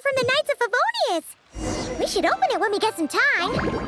from the Knights of Favonius. We should open it when we get some time.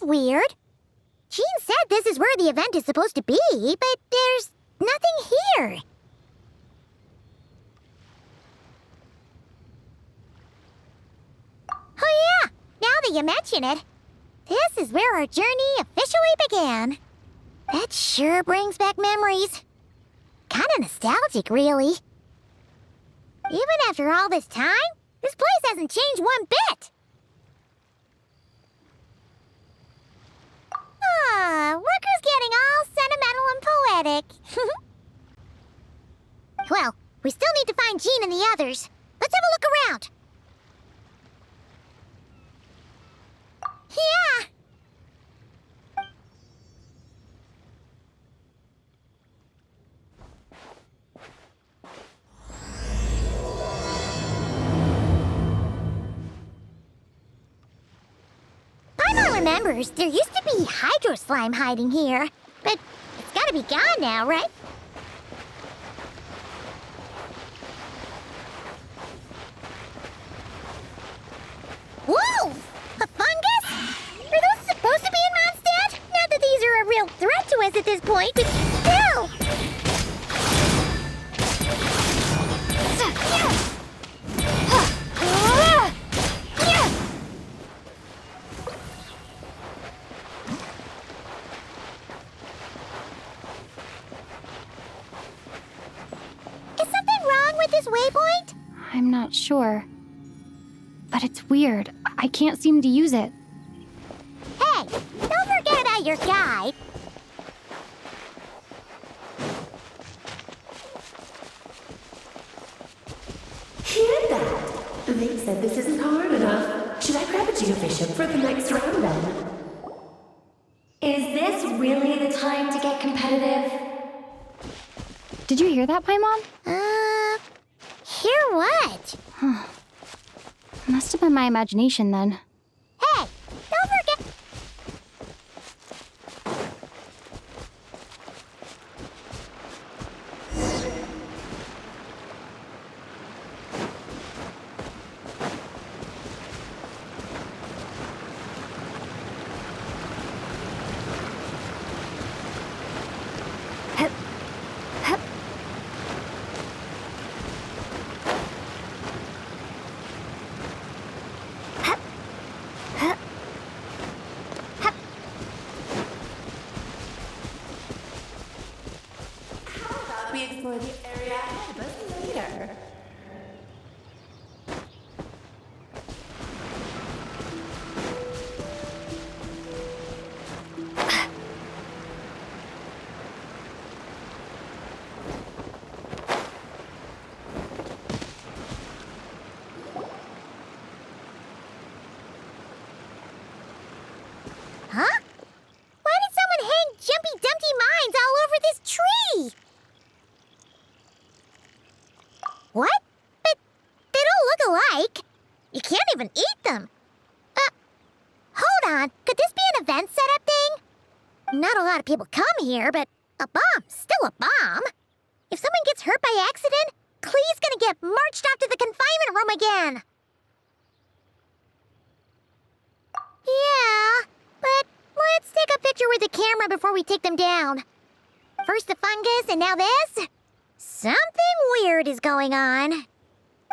Weird. Jean said this is where the event is supposed to be, but there's nothing here. Oh yeah, now that you mention it, this is where our journey officially began. That sure brings back memories. Kinda nostalgic, really. Even after all this time, this place hasn't changed one bit. Worker's getting all sentimental and poetic. Well, we still need to find Jean and the others. Let's have a look around. Yeah! Paimon remembers there used to be hydro slime hiding here, but it's gotta be gone now, right? Whoa! A fungus? Are those supposed to be in Mondstadt? Not that these are a real threat to us at this point, but still! Waypoint? I'm not sure. But it's weird. I can't seem to use it. Hey, don't forget about your guide. Hear that? They said this isn't hard enough. Should I grab a geofishing for the next round then? Is this really the time to get competitive? Did you hear that, Paimon? Hear what? Must have been my imagination then. Hey, don't forget... We explore the area ahead of us later. Huh? Why did someone hang Jumpy Dumpty mines all over this tree? What? But they don't look alike. You can't even eat them. Hold on. Could this be an event setup thing? Not a lot of people come here, but a bomb's still a bomb. If someone gets hurt by accident, Clee's gonna get marched off to the confinement room again. Yeah, but let's take a picture with the camera before we take them down. First the fungus, and now this? Something weird is going on.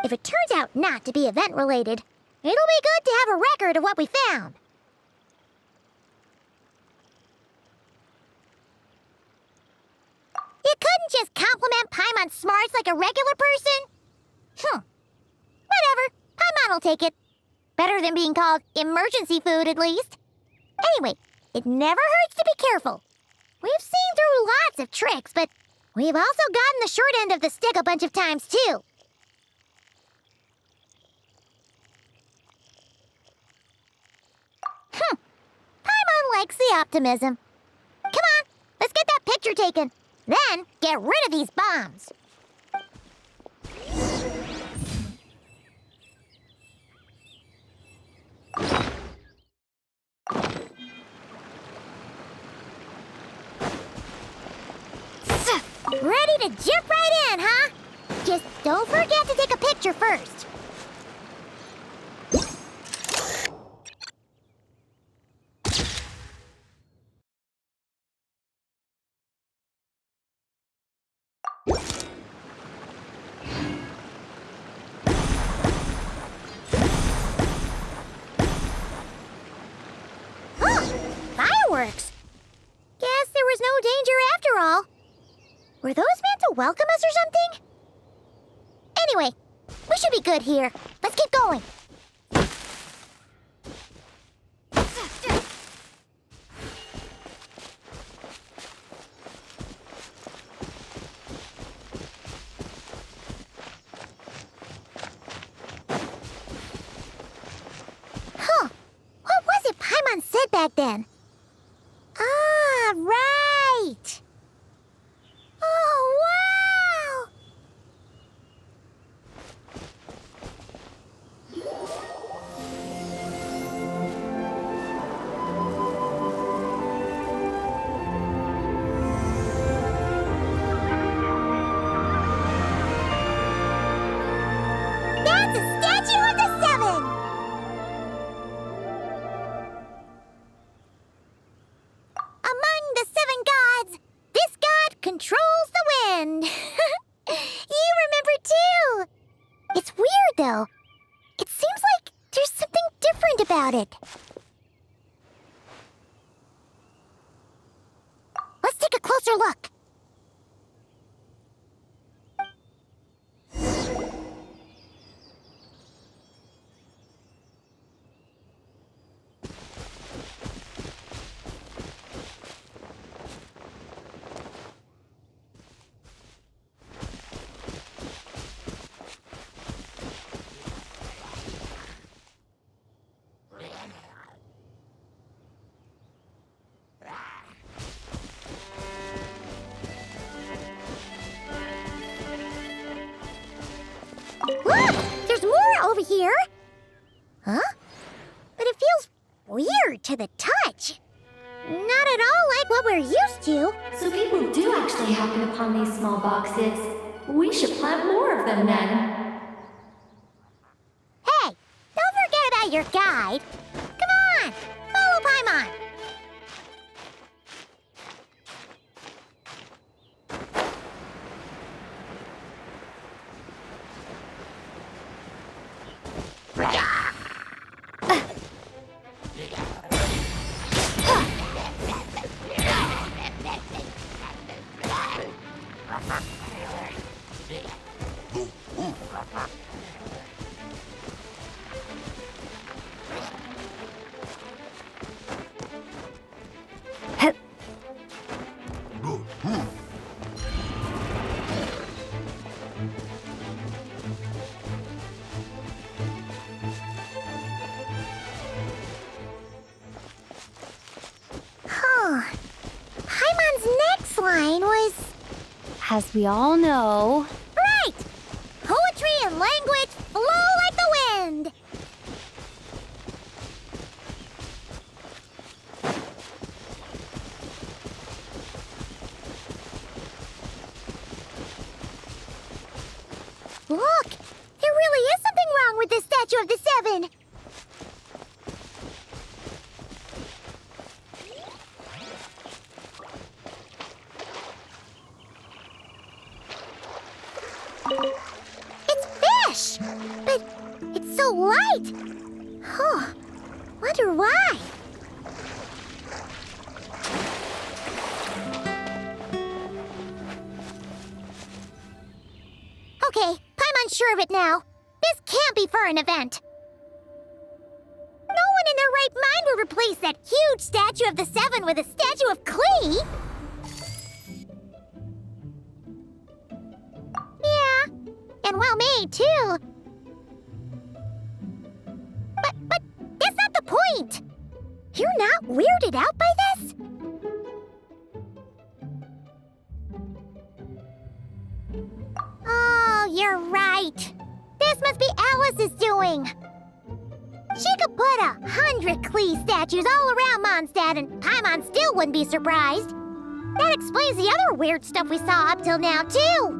If it turns out not to be event-related, it'll be good to have a record of what we found. You couldn't just compliment Paimon's smarts like a regular person? Whatever. Paimon will take it. Better than being called emergency food, at least. Anyway, it never hurts to be careful. We've seen through lots of tricks, but we've also gotten the short end of the stick a bunch of times, too. Paimon likes the optimism. Come on, let's get that picture taken. Then get rid of these bombs. Ready to jump right in, huh? Just don't forget to take a picture first. Fireworks! Guess there was no danger after all. Were those meant to welcome us or something? Anyway, we should be good here. Let's keep going. Huh. What was it Paimon said back then? Ah, right! Oh, wow! That's a statue of the Seven! Among the seven gods, this god controls the wind. You remember too. It's weird though. It seems like there's something different about it. Let's take a closer look. Look! There's more over here! Huh? But it feels weird to the touch. Not at all like what we're used to. So people do actually happen upon these small boxes. We should plant more of them then. Hey, don't forget about your guide. Come on, follow Paimon. Paimon's next line was... As we all know, Right! Poetry and language flow like the wind! Look! There really is something wrong with this statue of the Seven! It's fish! But it's so light! Huh. Wonder why? Okay, I'm unsure of it now. This can't be for an event. No one in their right mind would replace that huge statue of the Seven with a statue of Klee. Yeah, and well made, too. But that's not the point. You're not weirded out by this? Oh, you're right. This must be Alice's doing. She could put 100 Klee statues all around Mondstadt and Paimon still wouldn't be surprised. That explains the other weird stuff we saw up till now, too.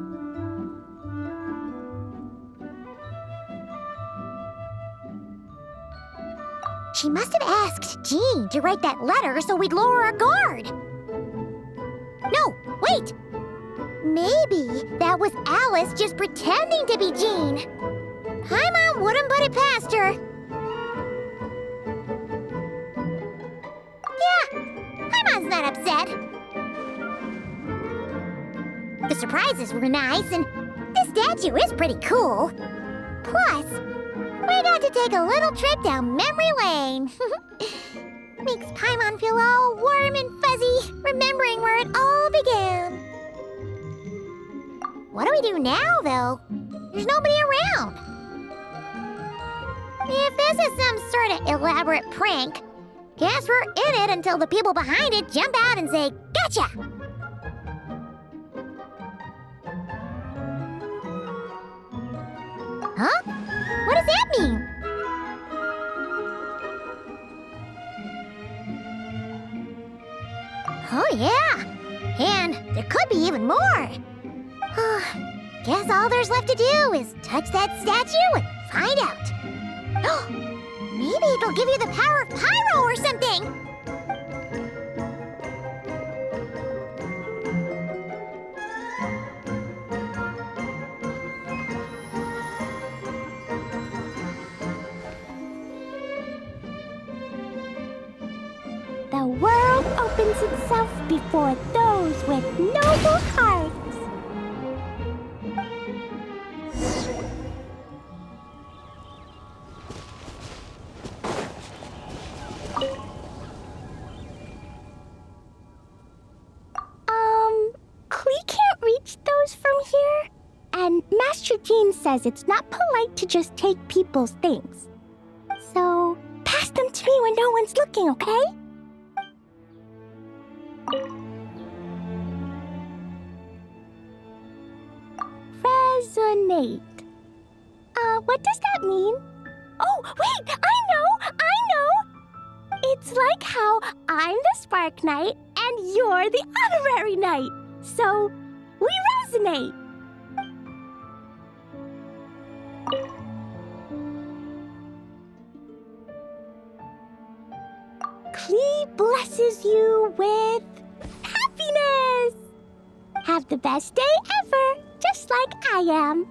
She must have asked Jean to write that letter so we'd lower our guard. No, wait! Maybe that was Alice just pretending to be Jean. Paimon wouldn't put it past her. Yeah, Paimon's not upset. The surprises were nice, and this statue is pretty cool. Plus, we got to take a little trip down memory lane. Makes Paimon feel all warm and fuzzy, remembering where it all began. What do we do now, though? There's nobody around. If this is some sort of elaborate prank, guess we're in it until the people behind it jump out and say, "Gotcha!" Huh? What does that mean? Oh, yeah. And there could be even more. Guess all there's left to do is touch that statue and find out. Maybe it'll give you the power of pyro or something. The world opens itself before those with noble hearts. Klee can't reach those from here. And Master Jean says it's not polite to just take people's things. So, pass them to me when no one's looking, okay? Resonate. What does that mean? Oh, wait! I know! It's like how I'm the Spark Knight and you're the Honorary Knight. So, we resonate. Klee blesses you with happiness. Have the best day ever, just like I am.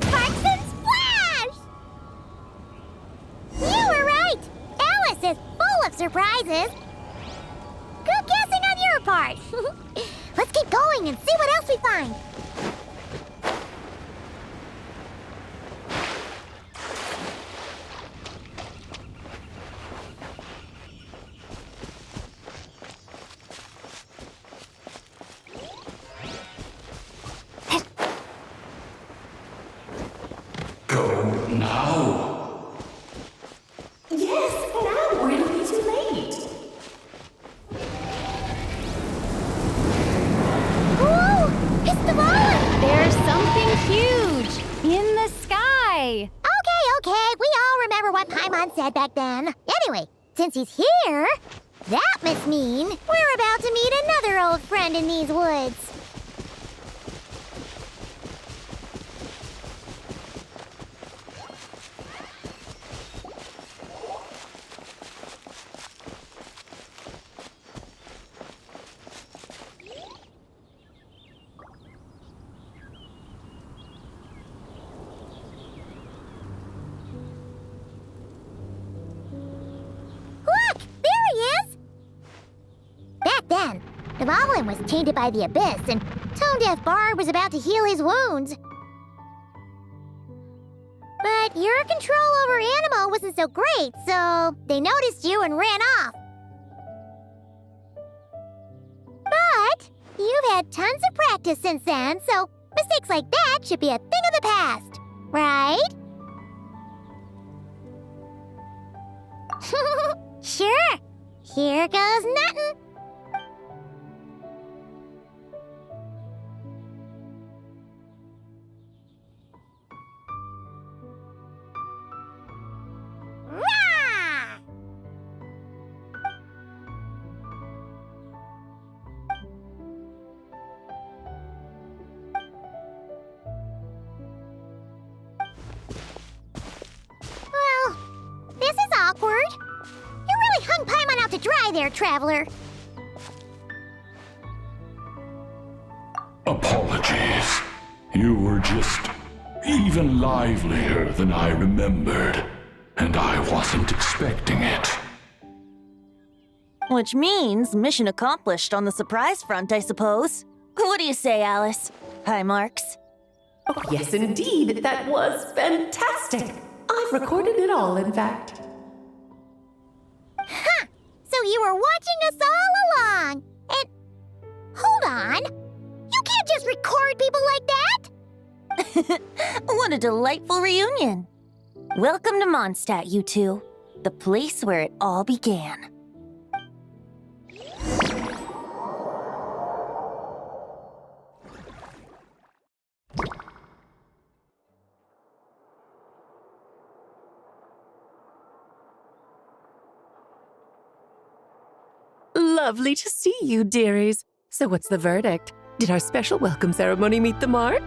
Sparks and Splash! You were right! Alice is full of surprises. Good guessing on your part. Let's keep going and see what else we find. Go now. Yes, now or it'll be too late. Whoa! It's the ball! There's something huge in the sky. Okay, we all remember what Paimon said back then. Anyway, since he's here, that must mean we're about to meet another old friend in these woods. then. Dvalin was tainted by the Abyss, and Tone-Deaf Bard was about to heal his wounds. But your control over Animo wasn't so great, so they noticed you and ran off. But you've had tons of practice since then, so mistakes like that should be a thing of the past, right? Sure. Here goes nothing. Rah! Well, this is awkward. You really hung Paimon out to dry there, Traveler. Apologies. You were just even livelier than I remembered, and I wasn't expecting it. Which means mission accomplished on the surprise front, I suppose. What do you say, Alice? Hi, Marks. Oh, yes, indeed. That was fantastic. I've recorded it all, in fact. Huh! So you were watching us all along. And hold on. You can't just record people like that. What a delightful reunion. Welcome to Mondstadt, you two. The place where it all began. Lovely to see you, dearies. So what's the verdict? Did our special welcome ceremony meet the mark?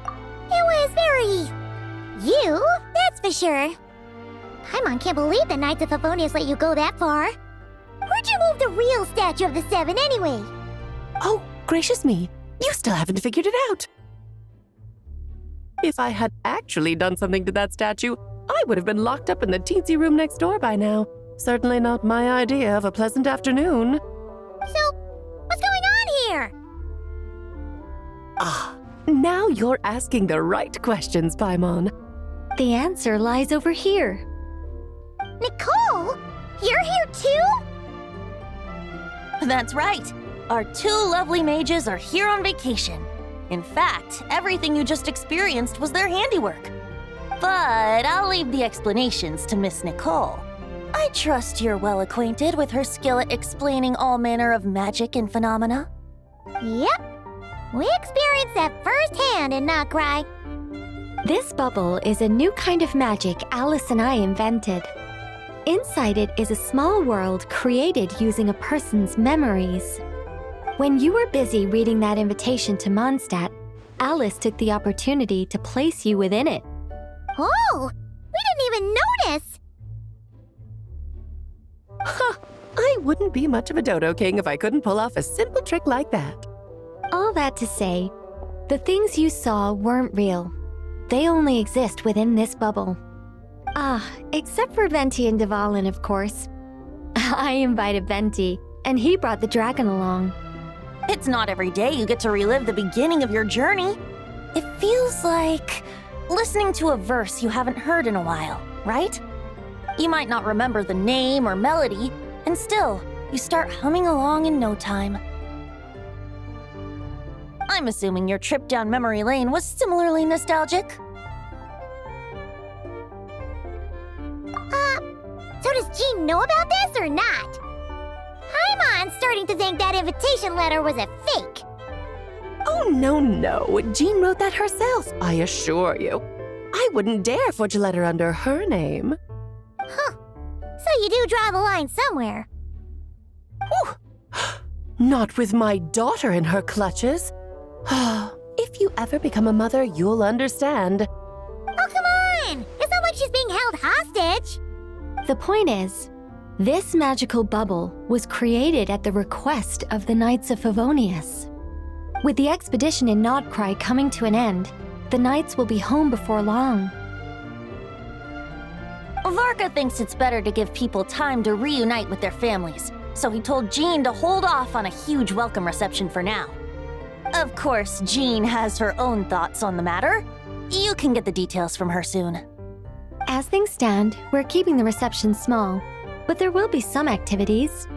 It was very... you, that's for sure. Paimon can't believe the Knights of Favonius let you go that far. Where'd you move the real statue of the Seven anyway? Oh, gracious me. You still haven't figured it out. If I had actually done something to that statue, I would have been locked up in the teensy room next door by now. Certainly not my idea of a pleasant afternoon. So, what's going on here? Ah, now you're asking the right questions, Paimon. The answer lies over here. Nicole? You're here too? That's right. Our two lovely mages are here on vacation. In fact, everything you just experienced was their handiwork. But I'll leave the explanations to Miss Nicole. I trust you're well acquainted with her skill at explaining all manner of magic and phenomena. Yep. We experienced that firsthand in Notcry. This bubble is a new kind of magic Alice and I invented. Inside it is a small world created using a person's memories. When you were busy reading that invitation to Mondstadt, Alice took the opportunity to place you within it. Oh, we didn't even notice. Huh, I wouldn't be much of a Dodo King if I couldn't pull off a simple trick like that. All that to say, the things you saw weren't real. They only exist within this bubble. Ah, except for Venti and Dvalin, of course. I invited Venti, and he brought the dragon along. It's not every day you get to relive the beginning of your journey. It feels like listening to a verse you haven't heard in a while, right? You might not remember the name or melody, and still, you start humming along in no time. I'm assuming your trip down memory lane was similarly nostalgic. So does Jean know about this or not? Paimon's starting to think that invitation letter was a fake. Oh, no. Jean wrote that herself, I assure you. I wouldn't dare forge a letter under her name. Huh. So you do draw the line somewhere. Whew. Not with my daughter in her clutches. If you ever become a mother, you'll understand. Oh, come on! It's not like she's being held hostage. The point is, this magical bubble was created at the request of the Knights of Favonius. With the expedition in Notcry coming to an end, the Knights will be home before long. Varka thinks it's better to give people time to reunite with their families, so he told Jean to hold off on a huge welcome reception for now. Of course, Jean has her own thoughts on the matter. You can get the details from her soon. As things stand, we're keeping the reception small, but there will be some activities.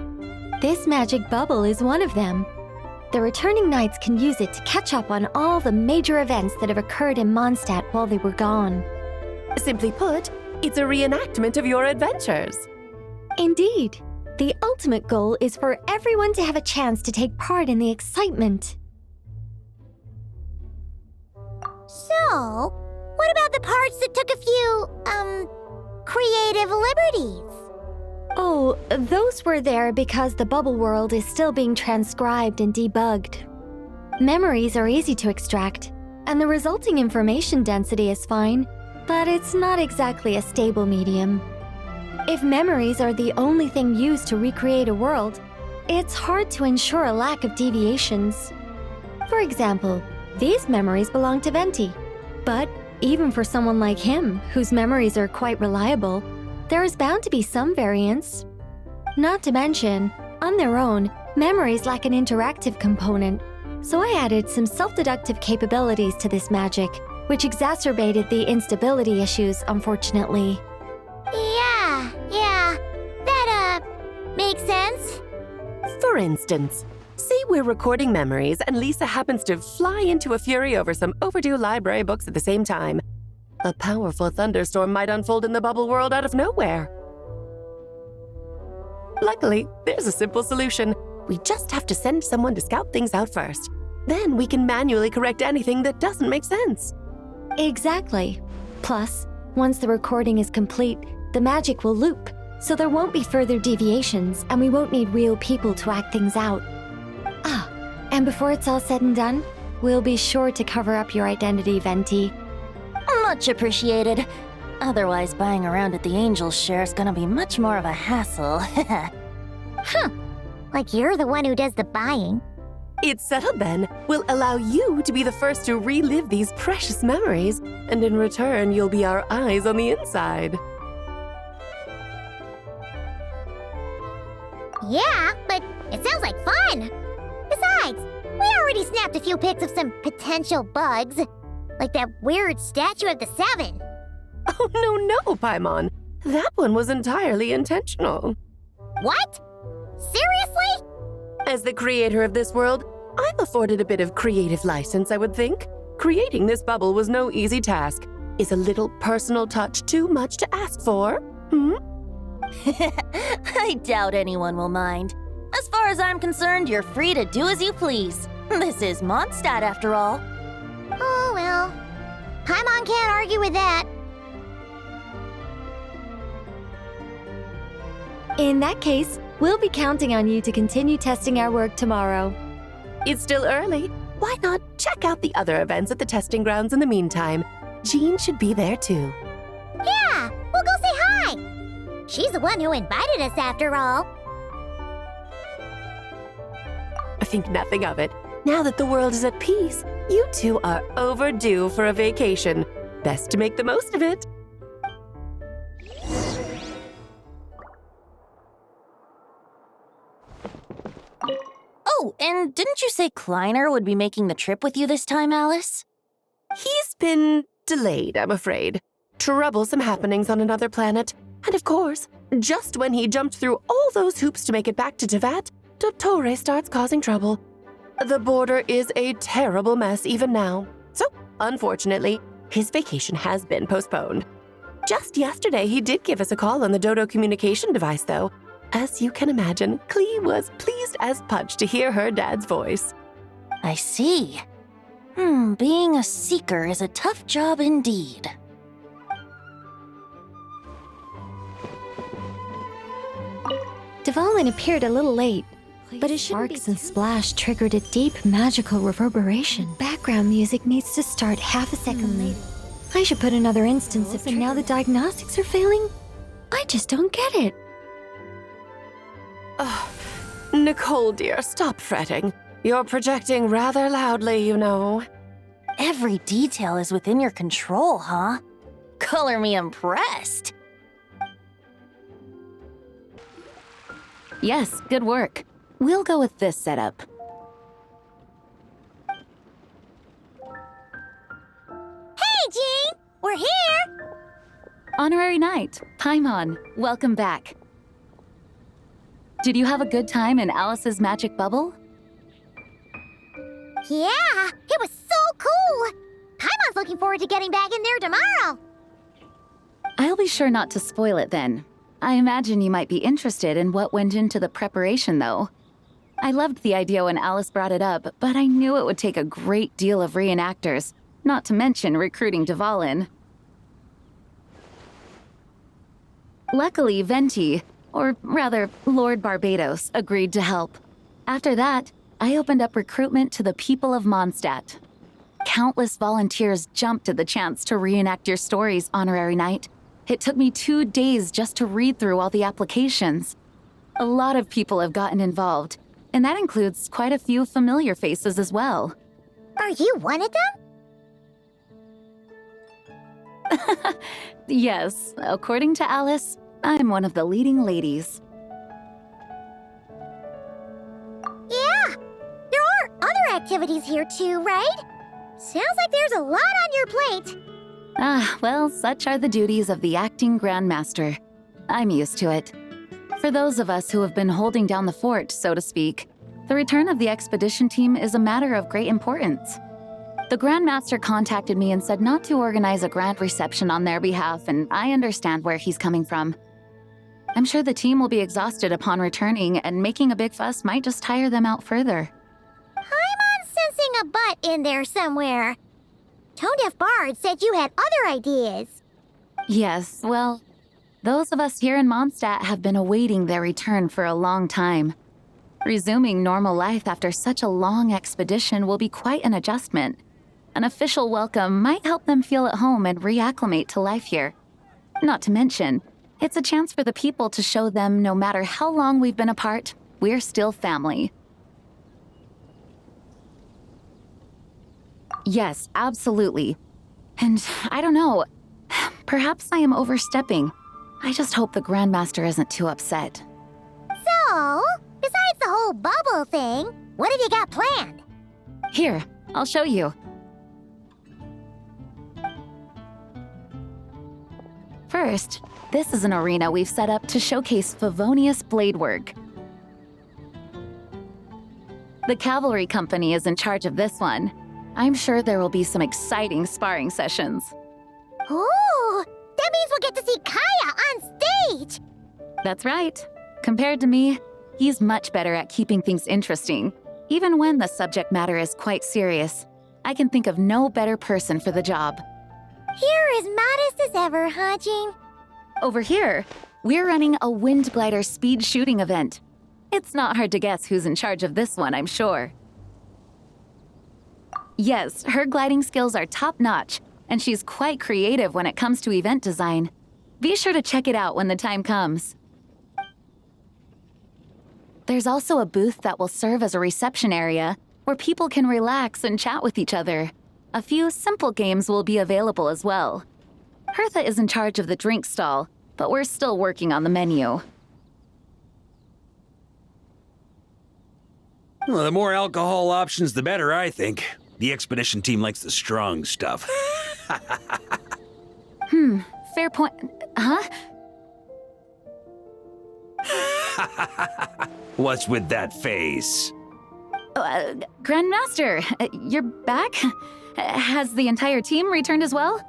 This magic bubble is one of them. The returning knights can use it to catch up on all the major events that have occurred in Mondstadt while they were gone. Simply put, it's a reenactment of your adventures. Indeed. The ultimate goal is for everyone to have a chance to take part in the excitement. So, what about the parts that took a few, creative liberties? Oh, those were there because the bubble world is still being transcribed and debugged. Memories are easy to extract, and the resulting information density is fine, but it's not exactly a stable medium. If memories are the only thing used to recreate a world, it's hard to ensure a lack of deviations. For example, these memories belong to Venti, but even for someone like him, whose memories are quite reliable, there is bound to be some variance. Not to mention, on their own, memories lack an interactive component, so I added some self-deductive capabilities to this magic, which exacerbated the instability issues, unfortunately. Yeah, that, makes sense. For instance, say we're recording memories and Lisa happens to fly into a fury over some overdue library books at the same time. A powerful thunderstorm might unfold in the bubble world out of nowhere. Luckily, there's a simple solution. We just have to send someone to scout things out first. Then we can manually correct anything that doesn't make sense. Exactly. Plus, once the recording is complete, the magic will loop, so there won't be further deviations and we won't need real people to act things out. Ah, and before it's all said and done, we'll be sure to cover up your identity, Venti. Much appreciated. Otherwise, buying around at the Angels share is gonna be much more of a hassle. Like you're the one who does the buying. It's settled then. We'll allow you to be the first to relive these precious memories, and in return, you'll be our eyes on the inside. Yeah, but it sounds like fun. Besides, we already snapped a few pics of some potential bugs. Like that weird statue of the Seven. Oh, no, Paimon. That one was entirely intentional. What? Seriously? As the creator of this world, I'm afforded a bit of creative license, I would think. Creating this bubble was no easy task. Is a little personal touch too much to ask for? I doubt anyone will mind. As far as I'm concerned, you're free to do as you please. This is Mondstadt, after all. Oh, well. Paimon can't argue with that. In that case, we'll be counting on you to continue testing our work tomorrow. It's still early. Why not check out the other events at the testing grounds in the meantime? Jean should be there too. Yeah, we'll go say hi. She's the one who invited us after all. I think nothing of it. Now that the world is at peace, you two are overdue for a vacation. Best to make the most of it. Oh, and didn't you say Kleiner would be making the trip with you this time, Alice? He's been delayed, I'm afraid. Troublesome happenings on another planet. And of course, just when he jumped through all those hoops to make it back to Tevat, Dottore starts causing trouble. The border is a terrible mess even now. So, unfortunately, his vacation has been postponed. Just yesterday, he did give us a call on the Dodo communication device, though. As you can imagine, Klee was pleased as punch to hear her dad's voice. I see. Being a seeker is a tough job indeed. Dvalin appeared a little late, but his sparks and splash triggered a deep magical reverberation. Background music needs to start half a second late. I should put another instance of now the diagnostics are failing? I just don't get it. Nicole, dear, stop fretting. You're projecting rather loudly, you know. Every detail is within your control, huh? Color me impressed. Yes, good work. We'll go with this setup. Hey, Jean! We're here! Honorary Knight, Paimon, welcome back. Did you have a good time in Alice's magic bubble? Yeah, it was so cool! Paimon's looking forward to getting back in there tomorrow. I'll be sure not to spoil it then. I imagine you might be interested in what went into the preparation, though. I loved the idea when Alice brought it up, but I knew it would take a great deal of reenactors, not to mention recruiting Dvalin. Luckily, Venti, or rather, Lord Barbados, agreed to help. After that, I opened up recruitment to the people of Mondstadt. Countless volunteers jumped at the chance to reenact your stories, Honorary Knight. It took me 2 days just to read through all the applications. A lot of people have gotten involved, and that includes quite a few familiar faces as well. Are you one of them? Yes, according to Alice, I'm one of the leading ladies. Yeah, there are other activities here too, right? Sounds like there's a lot on your plate. Ah, well, such are the duties of the acting Grandmaster. I'm used to it. For those of us who have been holding down the fort, so to speak, the return of the expedition team is a matter of great importance. The Grandmaster contacted me and said not to organize a grand reception on their behalf, and I understand where he's coming from. I'm sure the team will be exhausted upon returning, and making a big fuss might just tire them out further. I'm sensing a butt in there somewhere. Tone-deaf Bard said you had other ideas. Yes, well, those of us here in Mondstadt have been awaiting their return for a long time. Resuming normal life after such a long expedition will be quite an adjustment. An official welcome might help them feel at home and reacclimate to life here. Not to mention, it's a chance for the people to show them no matter how long we've been apart, we're still family. Yes, absolutely. And I don't know, perhaps I am overstepping. I just hope the Grandmaster isn't too upset. So, besides the whole bubble thing, what have you got planned? Here, I'll show you. First, this is an arena we've set up to showcase Favonius blade work. The cavalry company is in charge of this one. I'm sure there will be some exciting sparring sessions. Ooh, that means we'll get to see Kaya on stage! That's right. Compared to me, he's much better at keeping things interesting, even when the subject matter is quite serious. I can think of no better person for the job. You're as modest as ever, huh, Jean? Over here, we're running a wind glider speed shooting event. It's not hard to guess who's in charge of this one, I'm sure. Yes, her gliding skills are top-notch, and she's quite creative when it comes to event design. Be sure to check it out when the time comes. There's also a booth that will serve as a reception area where people can relax and chat with each other. A few simple games will be available as well. Hertha is in charge of the drink stall, but we're still working on the menu. Well, the more alcohol options, the better, I think. The expedition team likes the strong stuff. Fair point. Huh? What's with that face? Grandmaster, you're back? Has the entire team returned as well?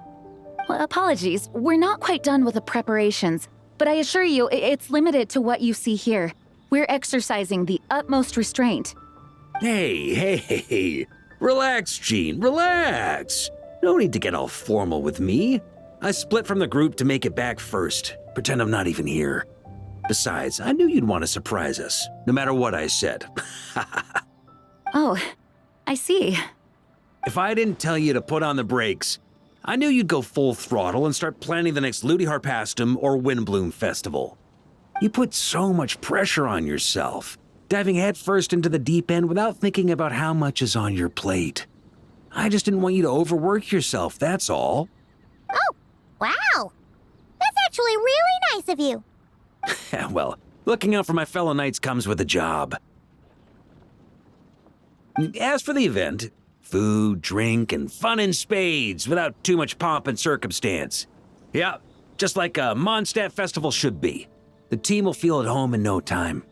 Well, apologies, we're not quite done with the preparations, but I assure you, it's limited to what you see here. We're exercising the utmost restraint. Hey. Relax, Jean, relax. No need to get all formal with me. I split from the group to make it back first. Pretend I'm not even here. Besides, I knew you'd want to surprise us, no matter what I said. Oh, I see. If I didn't tell you to put on the brakes, I knew you'd go full throttle and start planning the next Ludi Harpastum or Windbloom Festival. You put so much pressure on yourself, diving headfirst into the deep end without thinking about how much is on your plate. I just didn't want you to overwork yourself, that's all. Oh, wow! That's actually really nice of you. Well, Looking out for my fellow knights comes with a job. As for the event, food, drink, and fun in spades without too much pomp and circumstance. Yeah, just like a Mondstadt festival should be. The team will feel at home in no time.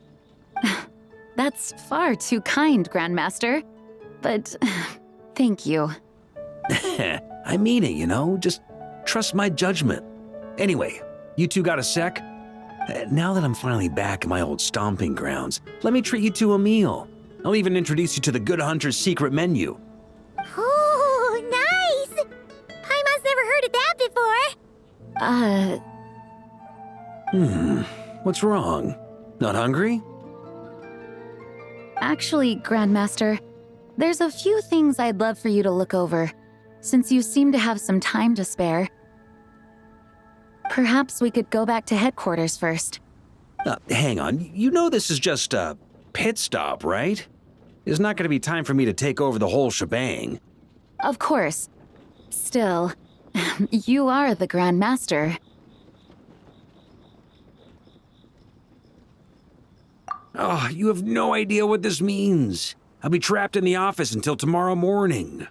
That's far too kind, Grandmaster. But thank you. I mean it, you know? Just trust my judgment. Anyway, you two got a sec? Now that I'm finally back in my old stomping grounds, let me treat you to a meal. I'll even introduce you to the Good Hunter's secret menu. Oh, nice! Paimon's never heard of that before. What's wrong? Not hungry? Actually, Grandmaster, there's a few things I'd love for you to look over, since you seem to have some time to spare. Perhaps we could go back to headquarters first. Hang on, you know this is just a pit stop, right? There's not going to be time for me to take over the whole shebang. Of course. Still, you are the Grandmaster. Oh, you have no idea what this means. I'll be trapped in the office until tomorrow morning.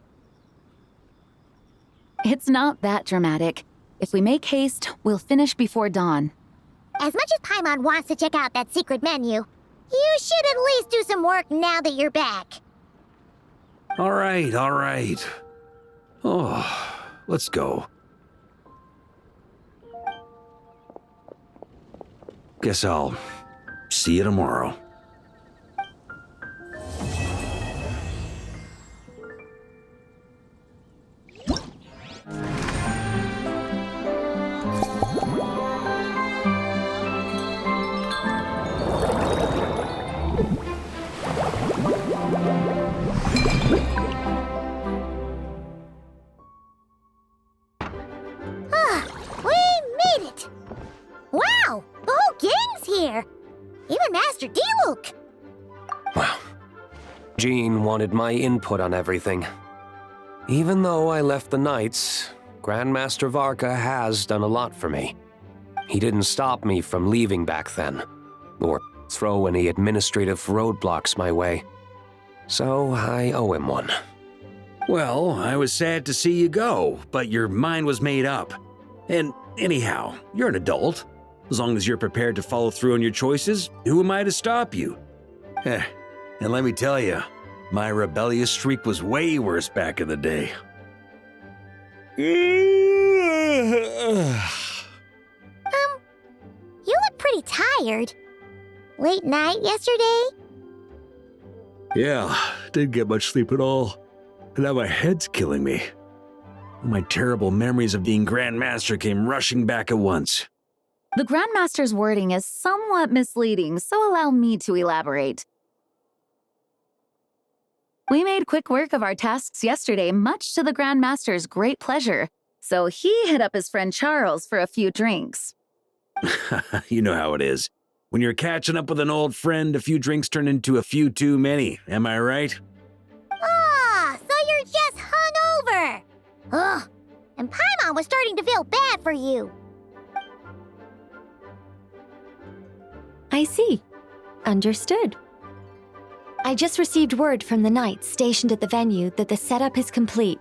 It's not that dramatic. If we make haste, we'll finish before dawn. As much as Paimon wants to check out that secret menu, you should at least do some work now that you're back. All right, all right. Oh, let's go. Guess I'll see you tomorrow. We made it! Wow, the whole gang's here! Even Master D-Luke! Wow. Jean wanted my input on everything. Even though I left the Knights, Grandmaster Varka has done a lot for me. He didn't stop me from leaving back then, or throw any administrative roadblocks my way. So I owe him one. Well, I was sad to see you go, but your mind was made up. And anyhow, you're an adult. As long as you're prepared to follow through on your choices, who am I to stop you? And let me tell you, my rebellious streak was way worse back in the day. You look pretty tired. Late night yesterday? Yeah, didn't get much sleep at all. And now my head's killing me. My terrible memories of being Grandmaster came rushing back at once. The Grandmaster's wording is somewhat misleading, so allow me to elaborate. We made quick work of our tasks yesterday, much to the Grandmaster's great pleasure, so he hit up his friend Charles for a few drinks. You know how it is. When you're catching up with an old friend, a few drinks turn into a few too many, am I right? Ah, so you're just hungover! Ugh, and Paimon was starting to feel bad for you. I see. Understood. I just received word from the knights stationed at the venue that the setup is complete.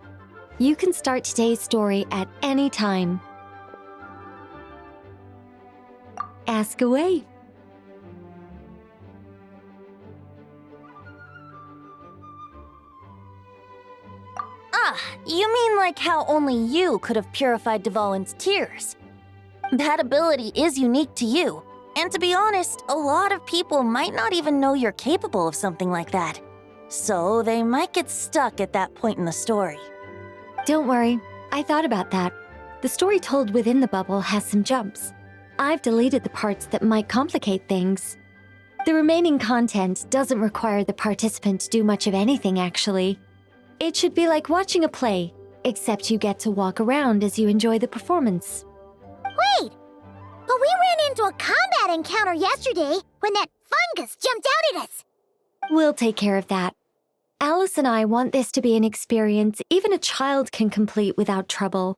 You can start today's story at any time. Ask away. Ah, you mean like how only you could have purified Dvalin's tears? That ability is unique to you. And to be honest, a lot of people might not even know you're capable of something like that. So they might get stuck at that point in the story. Don't worry, I thought about that. The story told within the bubble has some jumps. I've deleted the parts that might complicate things. The remaining content doesn't require the participant to do much of anything, actually. It should be like watching a play, except you get to walk around as you enjoy the performance. Wait! But we ran into a combat encounter yesterday when that fungus jumped out at us! We'll take care of that. Alice and I want this to be an experience even a child can complete without trouble.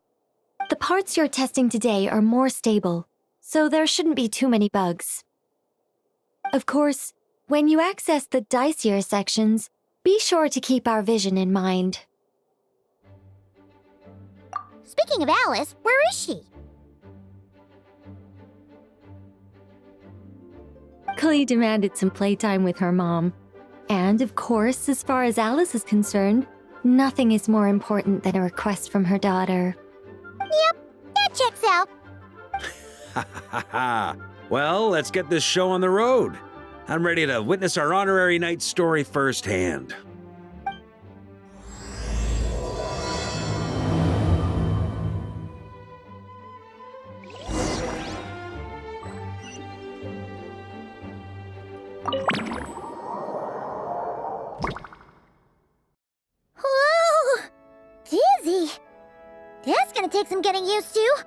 The parts you're testing today are more stable, so there shouldn't be too many bugs. Of course, when you access the dicier sections, be sure to keep our vision in mind. Speaking of Alice, where is she? Clee demanded some playtime with her mom. And of course, as far as Alice is concerned, nothing is more important than a request from her daughter. Yep, that checks out. Ha ha ha! Well, let's get this show on the road. I'm ready to witness our honorary knight story firsthand. Whoa! Dizzy. That's gonna take some getting used to.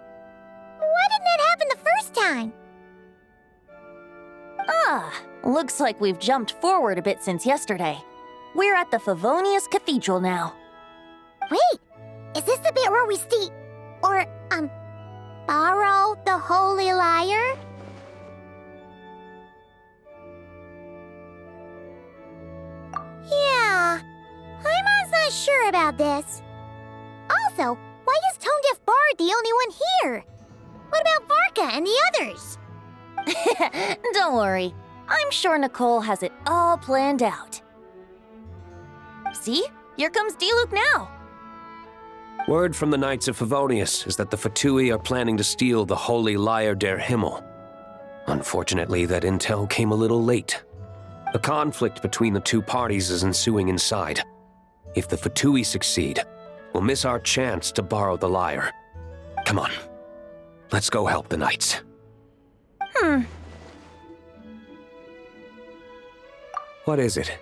Why didn't that happen the first time? Looks like we've jumped forward a bit since yesterday. We're at the Favonius Cathedral now. Wait, is this the bit where we borrow the Holy Lyre? Yeah, I'm not sure about this. Also, why is Tone Deaf Bard the only one here? What about Varka and the others? Don't worry. I'm sure Nicole has it all planned out. See? Here comes Diluc now. Word from the Knights of Favonius is that the Fatui are planning to steal the Holy Lyre der Himmel. Unfortunately, that intel came a little late. A conflict between the two parties is ensuing inside. If the Fatui succeed, we'll miss our chance to borrow the lyre. Come on, let's go help the Knights. What is it?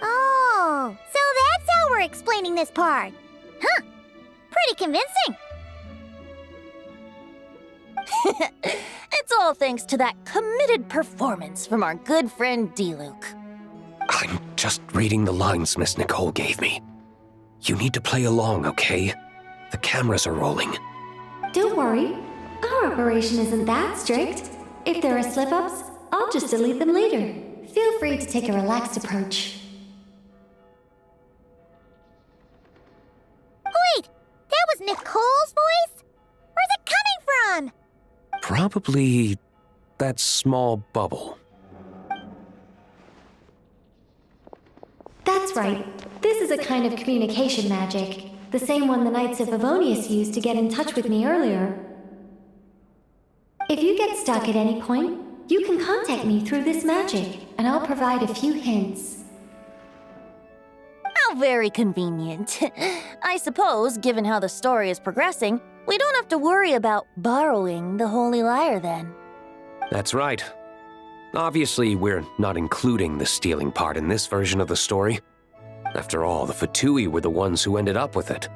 Oh, so that's how we're explaining this part. Huh, pretty convincing. It's all thanks to that committed performance from our good friend Diluc. I'm just reading the lines Miss Nicole gave me. You need to play along, okay? The cameras are rolling. Don't worry, our operation isn't that strict. If there are slip-ups, I'll just delete them later. Feel free to take a relaxed approach. Wait, that was Nicole's voice? Where's it coming from? Probably that small bubble. That's right. This is a kind of communication magic. The same one the Knights of Favonius used to get in touch with me earlier. If you get stuck at any point, you can contact me through this magic, and I'll provide a few hints. How very convenient. I suppose, given how the story is progressing, we don't have to worry about borrowing the Holy Lyre then. That's right. Obviously, we're not including the stealing part in this version of the story. After all, the Fatui were the ones who ended up with it.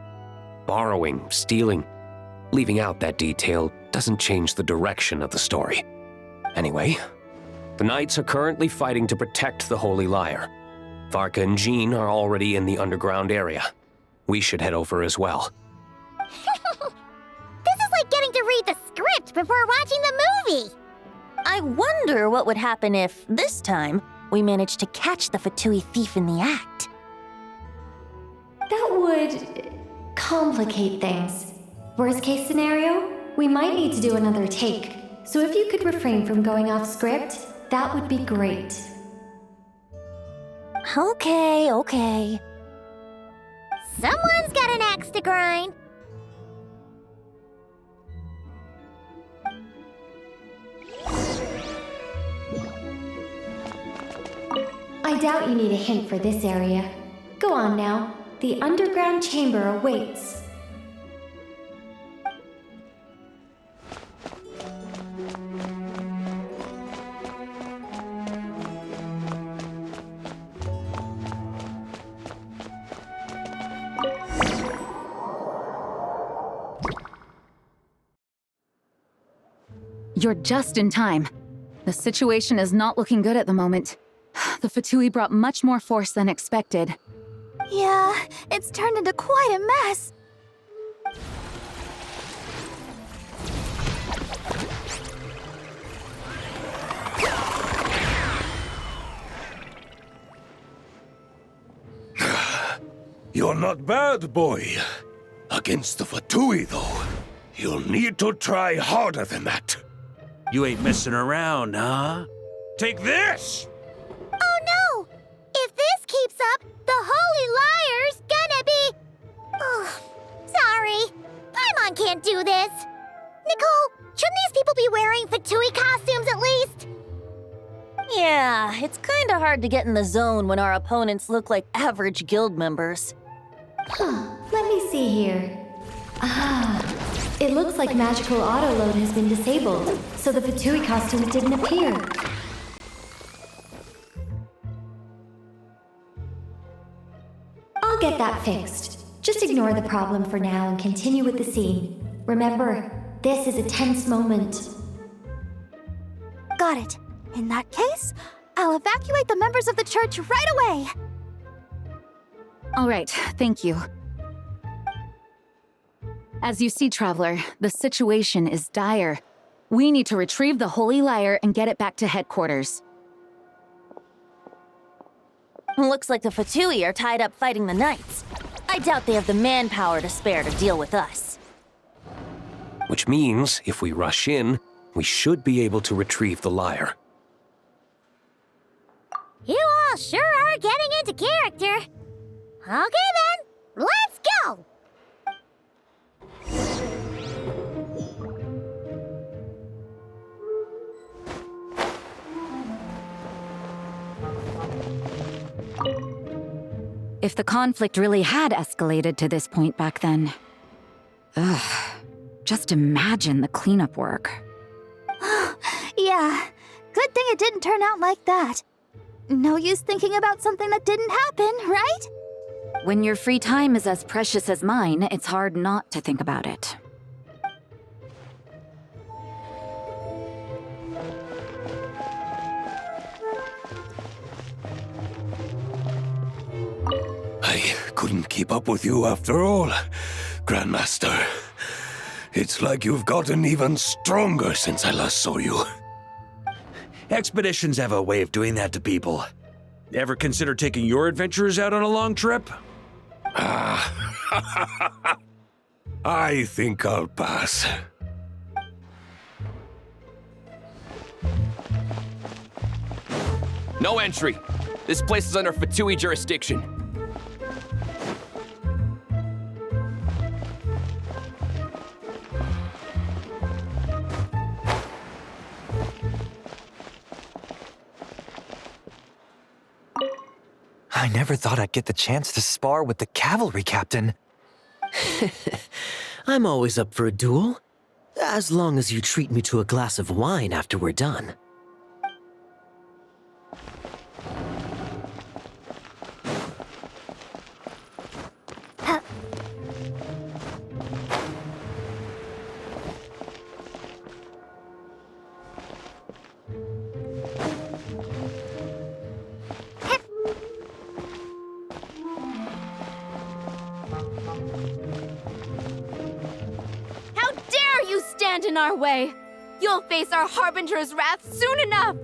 Borrowing, stealing, leaving out that detail doesn't change the direction of the story. Anyway, the Knights are currently fighting to protect the Holy Lyre. Varka and Jean are already in the underground area. We should head over as well. This is like getting to read the script before watching the movie. I wonder what would happen if, this time, we managed to catch the Fatui thief in the act. That would complicate things. Worst case scenario, we might need to do another take. So if you could refrain from going off script, that would be great. Okay. Someone's got an axe to grind. I doubt you need a hint for this area. Go on now. The underground chamber awaits. You're just in time. The situation is not looking good at the moment. The Fatui brought much more force than expected. Yeah, it's turned into quite a mess. You're not bad, boy. Against the Fatui, though, you'll need to try harder than that. You ain't messing around, huh? Take this! Oh no! If this keeps up, the Holy Liar's gonna be... Oh, sorry. Paimon can't do this. Nicole, shouldn't these people be wearing Fatui costumes at least? Yeah, it's kinda hard to get in the zone when our opponents look like average guild members. Let me see here. It looks like magical autoload has been disabled, so the Fatui costumes didn't appear. I'll get that fixed. Just ignore the problem for now and continue with the scene. Remember, this is a tense moment. Got it. In that case, I'll evacuate the members of the church right away. All right, thank you. As you see, Traveler, the situation is dire. We need to retrieve the Holy Lyre and get it back to headquarters. Looks like the Fatui are tied up fighting the Knights. I doubt they have the manpower to spare to deal with us. Which means, if we rush in, we should be able to retrieve the lyre. You all sure are getting into character. Okay then, let's go! If the conflict really had escalated to this point back then... just imagine the cleanup work. Yeah, good thing it didn't turn out like that. No use thinking about something that didn't happen, right? When your free time is as precious as mine, it's hard not to think about it. I couldn't keep up with you after all, Grandmaster. It's like you've gotten even stronger since I last saw you. Expeditions have a way of doing that to people. Ever consider taking your adventurers out on a long trip? I think I'll pass. No entry. This place is under Fatui jurisdiction. I never thought I'd get the chance to spar with the cavalry captain. I'm always up for a duel, as long as you treat me to a glass of wine after we're done. Stand in our way. You'll face our Harbinger's wrath soon enough.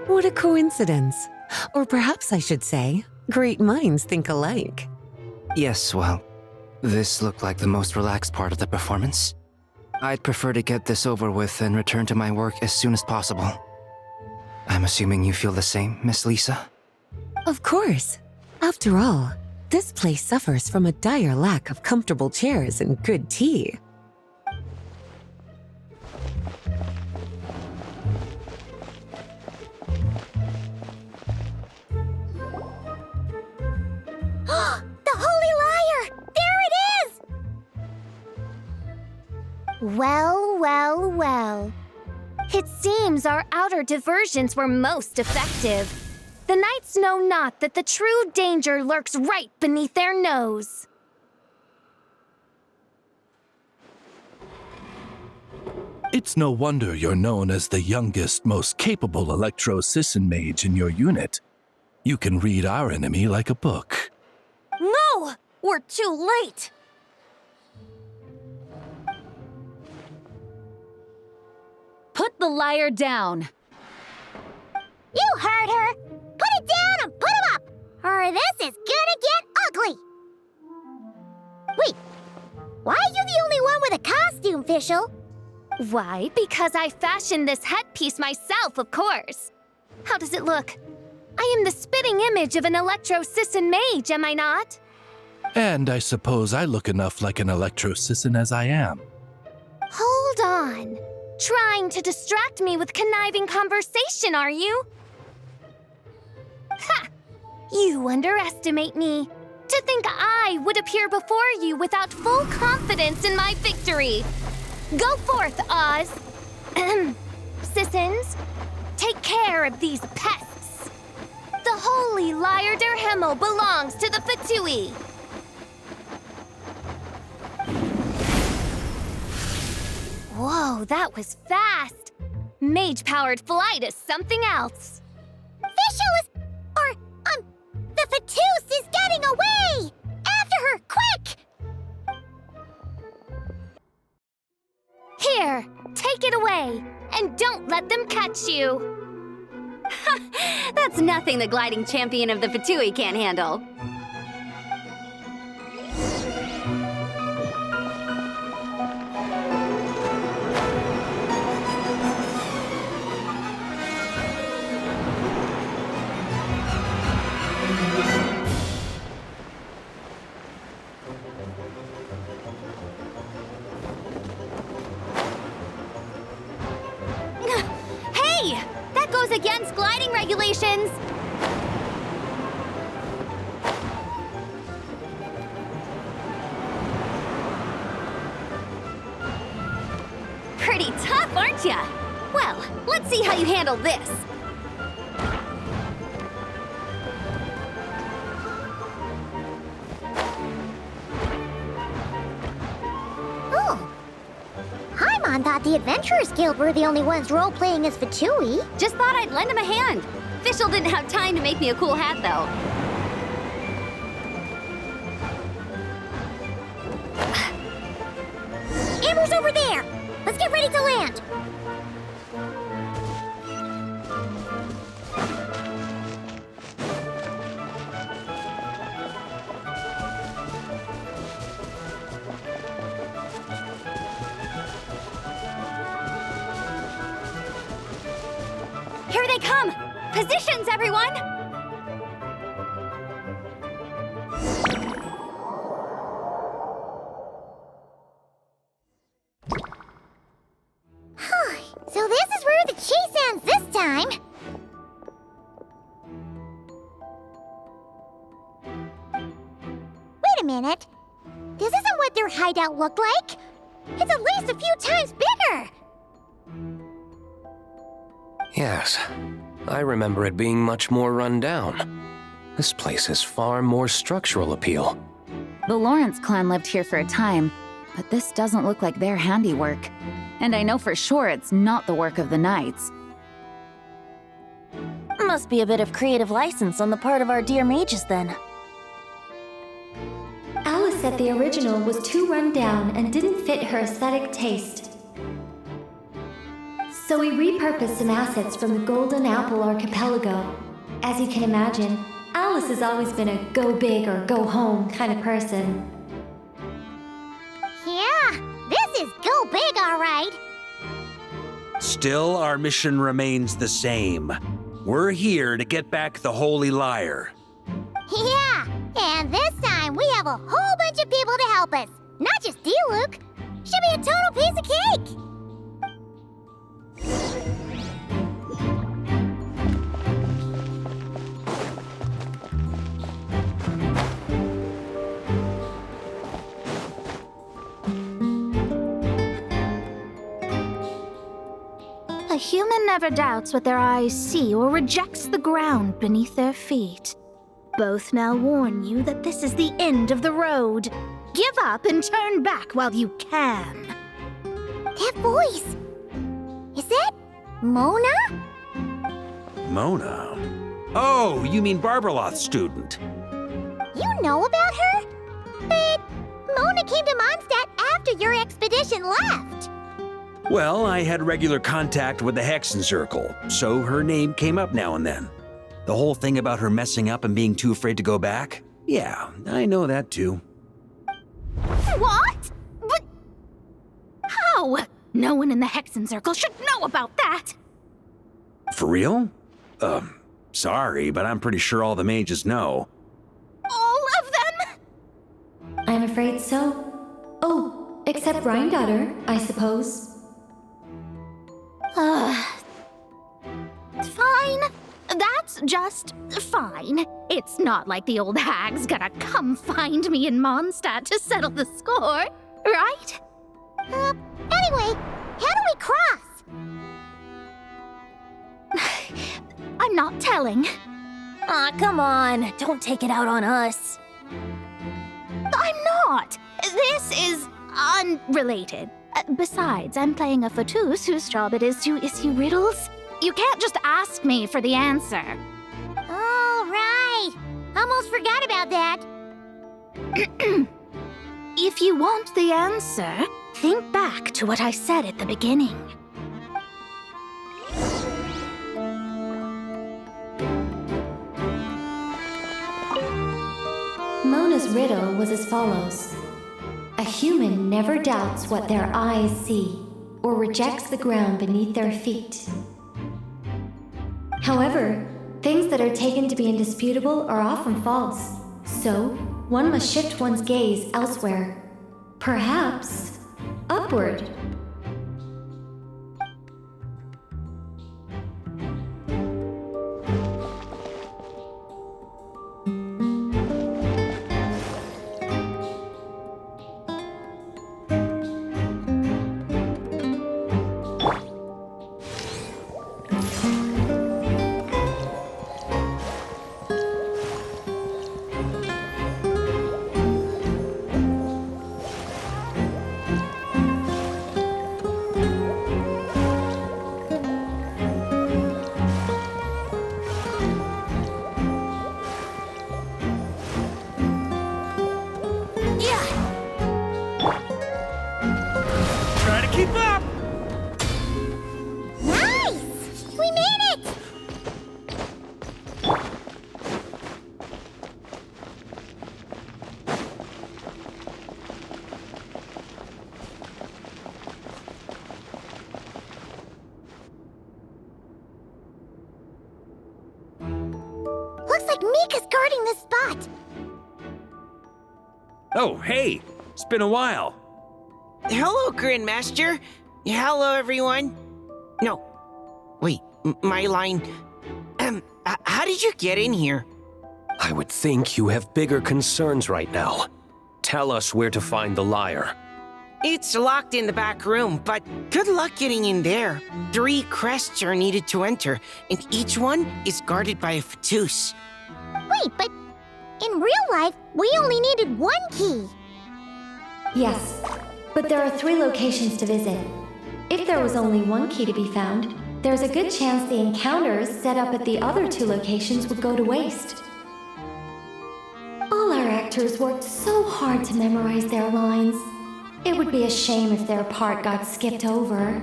What a coincidence. Or perhaps I should say, great minds think alike. Yes, well, this looked like the most relaxed part of the performance. I'd prefer to get this over with and return to my work as soon as possible. I'm assuming you feel the same, Miss Lisa? Of course. After all, this place suffers from a dire lack of comfortable chairs and good tea. The Holy Lyre! There it is! Well, well, well. It seems our outer diversions were most effective. The knights know not that the true danger lurks right beneath their nose. It's no wonder you're known as the youngest, most capable Electro-Sisson mage in your unit. You can read our enemy like a book. No! We're too late! Put the liar down. You heard her! Put it down and put him up! Or this is gonna get ugly! Wait, why are you the only one with a costume, Fischl? Why? Because I fashioned this headpiece myself, of course. How does it look? I am the spitting image of an Electro-Sisson mage, am I not? And I suppose I look enough like an Electro-Sisson as I am. Hold on. Trying to distract me with conniving conversation, are you? Ha! You underestimate me. To think I would appear before you without full confidence in my victory. Go forth, Oz. Sissons, take care of these pests. The holy Liar der Himmel belongs to the Fatui. Whoa, that was fast. Mage-powered flight is something else. Fischl is... the Fatus is getting away! After her, quick! Here, take it away, and don't let them catch you. That's nothing the gliding champion of the Fatui can't handle. Hey! That goes against gliding regulations! Pretty tough, aren't ya? Well, let's see how you handle this. Oh. Paimon thought the Adventurers Guild were the only ones role-playing as Fatui. Just thought I'd lend him a hand. Fischl didn't have time to make me a cool hat, though. Amber's over there! Let's get ready to land! Here they come! Positions, everyone! So this is where the chase ends this time. Wait a minute. This isn't what their hideout looked like. It's at least a few times bigger. Yes, I remember it being much more run down. This place has far more structural appeal. The Lawrence clan lived here for a time, but this doesn't look like their handiwork. And I know for sure it's not the work of the Knights. Must be a bit of creative license on the part of our dear mages, then. Alice said the original was too run down and didn't fit her aesthetic taste. So we repurposed some assets from the Golden Apple Archipelago. As you can imagine, Alice has always been a go big or go home kind of person. Yeah, this is go big, all right. Still, our mission remains the same. We're here to get back the Holy Liar. Yeah, and this time we have a whole bunch of people to help us. Not just D-Luke. Should be a total piece of cake. A human never doubts what their eyes see or rejects the ground beneath their feet. Both now warn you that this is the end of the road. Give up and turn back while you can. That voice. Is that Mona? Mona? Oh, you mean Barbarloth's student. You know about her? But Mona came to Mondstadt after your expedition left. Well, I had regular contact with the Hexen Circle, so her name came up now and then. The whole thing about her messing up and being too afraid to go back? Yeah, I know that too. What? But how? No one in the Hexen Circle should know about that. For real? Sorry, but I'm pretty sure all the mages know. All of them? I'm afraid so. Oh, except Granddaughter, I suppose. Fine. That's just fine. It's not like the old hag's gonna come find me in Mondstadt to settle the score, right? Anyway, how do we cross? I'm not telling. Aw, come on. Don't take it out on us. I'm not. This is unrelated. Besides, I'm playing a fatus whose job it is to issue riddles. You can't just ask me for the answer. All right. Almost forgot about that. If you want the answer, think back to what I said at the beginning. Mona's riddle was as follows. A human never doubts what their eyes see, or rejects the ground beneath their feet. However, things that are taken to be indisputable are often false, so one must shift one's gaze elsewhere. Perhaps upward. Keep up! Nice! We made it! Looks like Mika's guarding this spot. Oh, hey! It's been a while. Hello, Grandmaster. Hello, everyone. No. Wait, my line. How did you get in here? I would think you have bigger concerns right now. Tell us where to find the lyre. It's locked in the back room, but good luck getting in there. 3 crests are needed to enter, and each one is guarded by a fatus. Wait, but in real life, we only needed 1 key. Yes, but there are 3 locations to visit. If there was only 1 key to be found, there's a good chance the encounters set up at the other 2 locations would go to waste. All our actors worked so hard to memorize their lines. It would be a shame if their part got skipped over.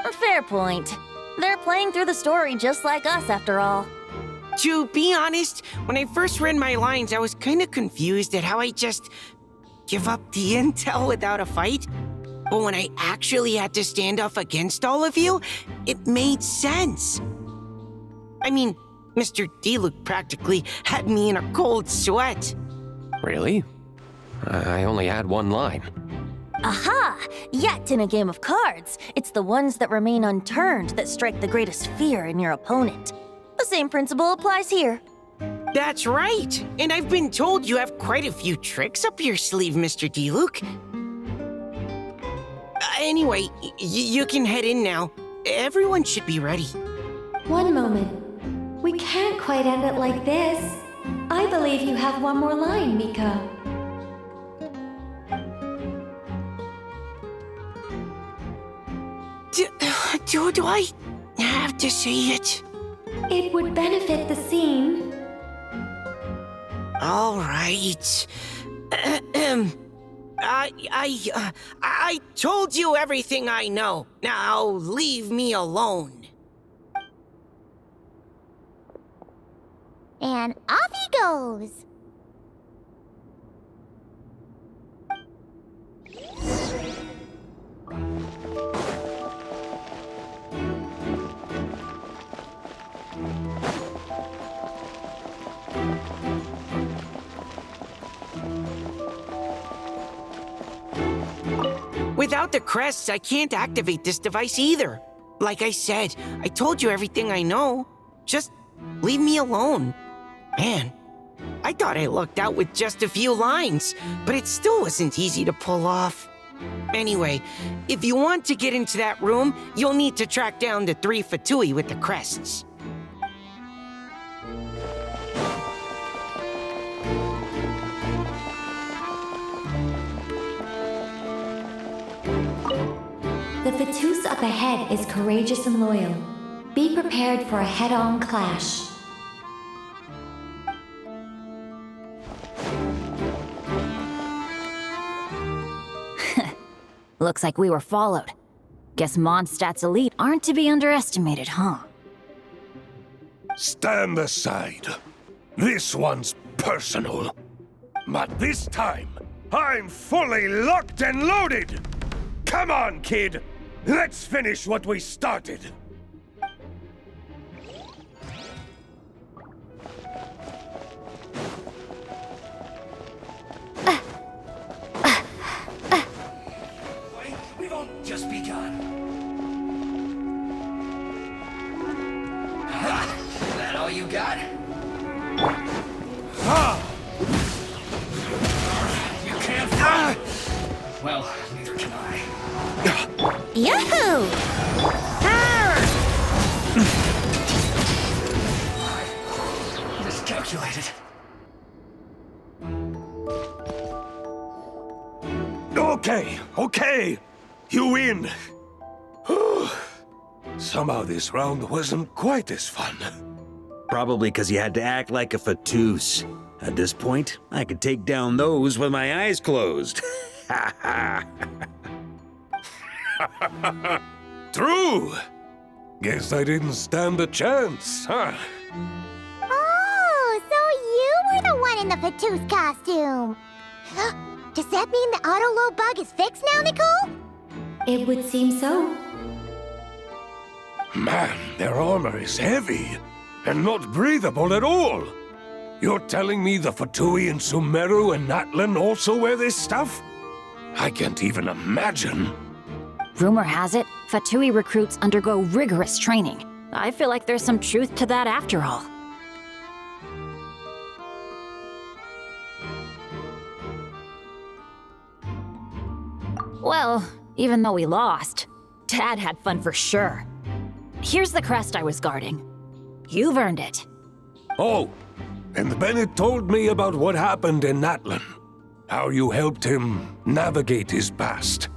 A fair point. They're playing through the story just like us, after all. To be honest, when I first read my lines, I was kind of confused at how I just give up the intel without a fight. But when I actually had to stand up against all of you, it made sense. I mean, Mr. D-Luke practically had me in a cold sweat. Really? I only had 1 line. Aha! Yet in a game of cards, it's the ones that remain unturned that strike the greatest fear in your opponent. The same principle applies here. That's right. And I've been told you have quite a few tricks up your sleeve, Mr. D-Luke. Anyway, you can head in now. Everyone should be ready. One moment. We can't quite end it like this. I believe you have 1 more line, Mika. Do I have to say it? It would benefit the scene. All right. I told you everything I know. Now leave me alone. And off he goes. Without the crests, I can't activate this device either. Like I said, I told you everything I know. Just leave me alone. Man, I thought I lucked out with just a few lines, but it still wasn't easy to pull off. Anyway, if you want to get into that room, you'll need to track down the 3 Fatui with the crests. The Fatus up ahead is courageous and loyal. Be prepared for a head-on clash. Looks like we were followed. Guess Mondstadt's elite aren't to be underestimated, huh? Stand aside. This one's personal. But this time, I'm fully locked and loaded! Come on, kid! Let's finish what we started! We've all just begun. Ha! That all you got? You can't run! Well, neither can I. Yahoo! Miscalculated. Okay. You win. Somehow this round wasn't quite as fun. Probably because you had to act like a Fatus. At this point, I could take down those with my eyes closed. True. Guess I didn't stand a chance, huh? Oh, so you were the one in the Fatus costume. Does that mean the auto-load bug is fixed now, Nicole? It would seem so. Man, their armor is heavy and not breathable at all. You're telling me the Fatui in Sumeru and Natlan also wear this stuff? I can't even imagine. Rumor has it, Fatui recruits undergo rigorous training. I feel like there's some truth to that after all. Well, even though we lost, Dad had fun for sure. Here's the crest I was guarding. You've earned it. Oh, and Bennett told me about what happened in Natlan. How you helped him navigate his past.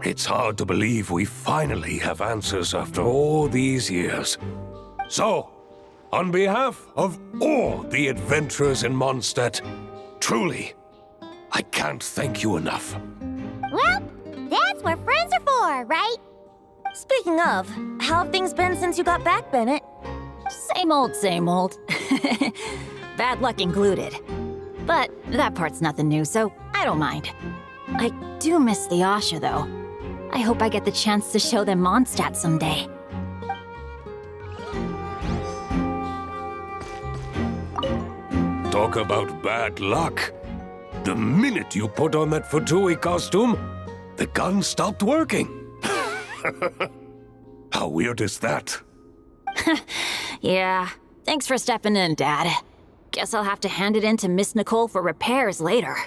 It's hard to believe we finally have answers after all these years. So, on behalf of all the adventurers in Mondstadt, truly, I can't thank you enough. Well, that's what friends are for, right? Speaking of, how have things been since you got back, Bennett? Same old, same old. Bad luck included. But that part's nothing new, so I don't mind. I do miss the Asha, though. I hope I get the chance to show them Mondstadt someday. Talk about bad luck. The minute you put on that Fatui costume, the gun stopped working. How weird is that? Yeah, thanks for stepping in, Dad. Guess I'll have to hand it in to Miss Nicole for repairs later.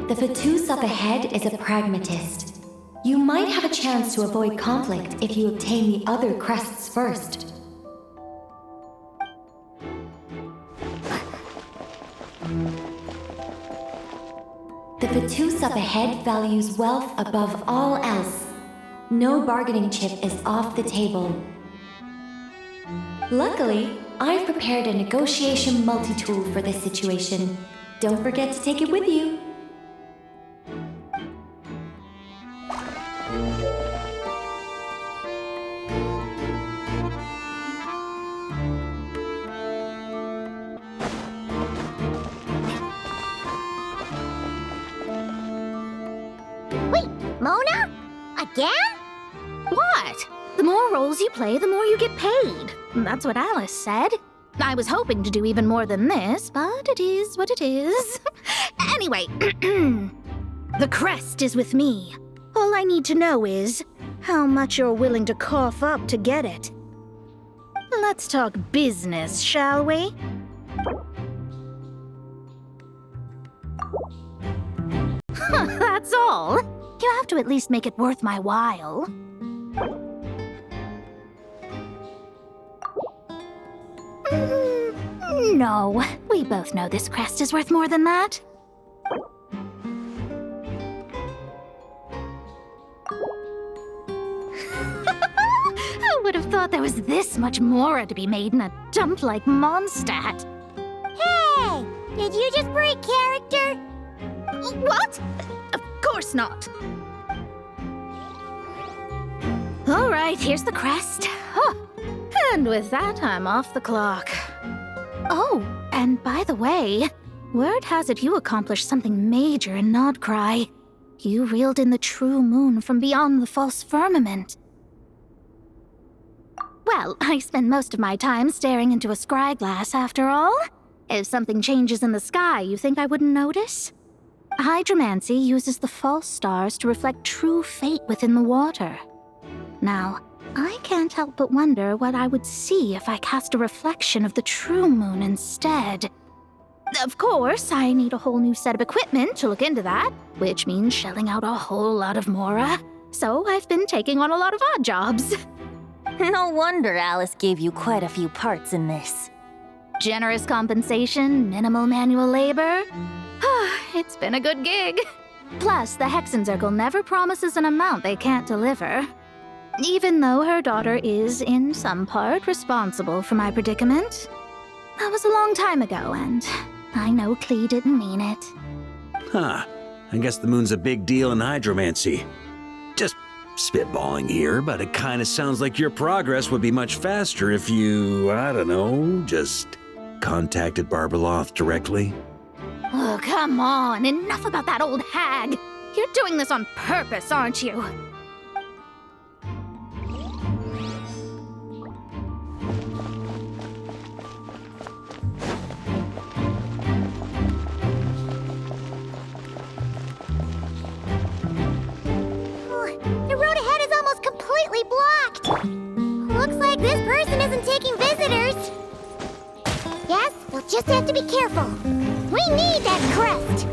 The Fatus up ahead is a pragmatist. You might have a chance to avoid conflict if you obtain the other crests first. The Vatus up ahead values wealth above all else. No bargaining chip is off the table. Luckily, I've prepared a negotiation multi-tool for this situation. Don't forget to take it with you. Wait, Mona? Again? What? The more roles you play, the more you get paid. That's what Alice said. I was hoping to do even more than this, but it is what it is. Anyway, the crest is with me. All I need to know is how much you're willing to cough up to get it. Let's talk business, shall we? That's all. You have to at least make it worth my while. No, we both know this crest is worth more than that. I would have thought there was this much more to be made in a dump like Mondstadt. Hey! Did you just break character? What? Of course not. All right, here's the crest. Huh. And with that, I'm off the clock. Oh, and by the way, word has it you accomplished something major in Nodcry. You reeled in the true moon from beyond the false firmament. Well, I spend most of my time staring into a scry glass, after all. If something changes in the sky, you think I wouldn't notice? Hydromancy uses the false stars to reflect true fate within the water. Now, I can't help but wonder what I would see if I cast a reflection of the true moon instead. Of course, I need a whole new set of equipment to look into that, which means shelling out a whole lot of mora. So I've been taking on a lot of odd jobs. No wonder Alice gave you quite a few parts in this. Generous compensation, minimal manual labor. It's been a good gig. Plus, the Hexen Circle never promises an amount they can't deliver. Even though her daughter is, in some part, responsible for my predicament. That was a long time ago, and I know Klee didn't mean it. Huh. I guess the moon's a big deal in hydromancy. Just spitballing here, but it kind of sounds like your progress would be much faster if you, I don't know, just contacted Barbeloth directly. Oh, come on. Enough about that old hag. You're doing this on purpose, aren't you? The road ahead is almost completely blocked. Looks like this person isn't taking visitors. Yes, we'll just have to be careful. We need that crest.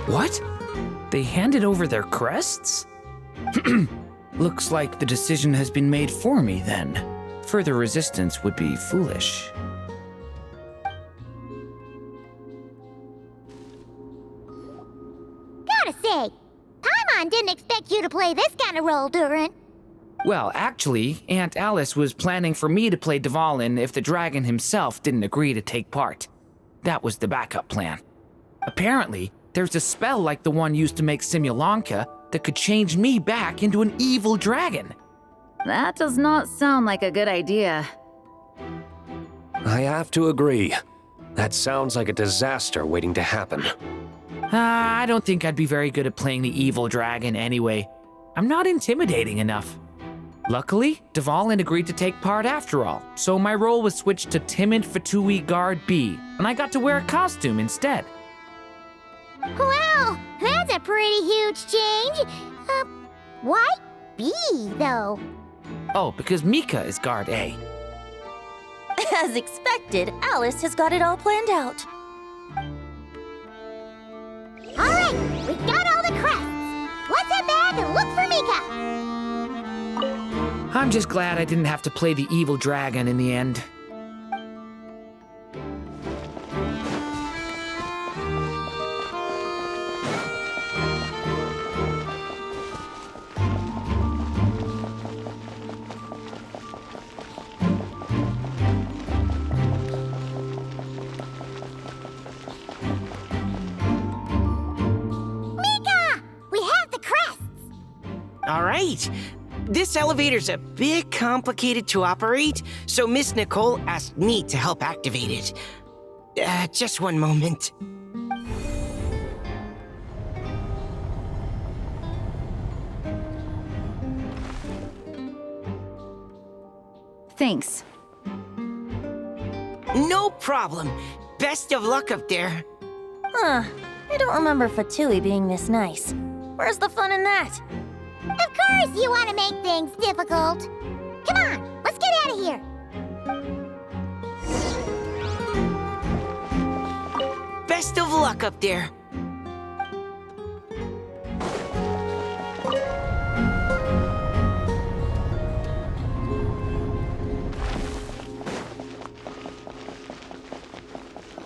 What? They handed over their crests? Looks like the decision has been made for me then. Further resistance would be foolish. Gotta say, Paimon didn't expect you to play this kind of role, Durin. Well, actually, Aunt Alice was planning for me to play Dvalin if the dragon himself didn't agree to take part. That was the backup plan. Apparently, there's a spell like the one used to make Simulanka that could change me back into an evil dragon. That does not sound like a good idea. I have to agree. That sounds like a disaster waiting to happen. I don't think I'd be very good at playing the evil dragon anyway. I'm not intimidating enough. Luckily, Dvalin agreed to take part after all, so my role was switched to Timid Fatui Guard B, and I got to wear a costume instead. Wow, that's a pretty huge change. Why B, though? Oh, because Mika is Guard A. As expected, Alice has got it all planned out. All right, we got all the crests. Let's head back and look for Mika. I'm just glad I didn't have to play the evil dragon in the end. All right. This elevator's a bit complicated to operate, so Miss Nicole asked me to help activate it. Just one moment. Thanks. No problem. Best of luck up there. Huh. I don't remember Fatui being this nice. Where's the fun in that? Of course you want to make things difficult. Come on, let's get out of here. Best of luck up there.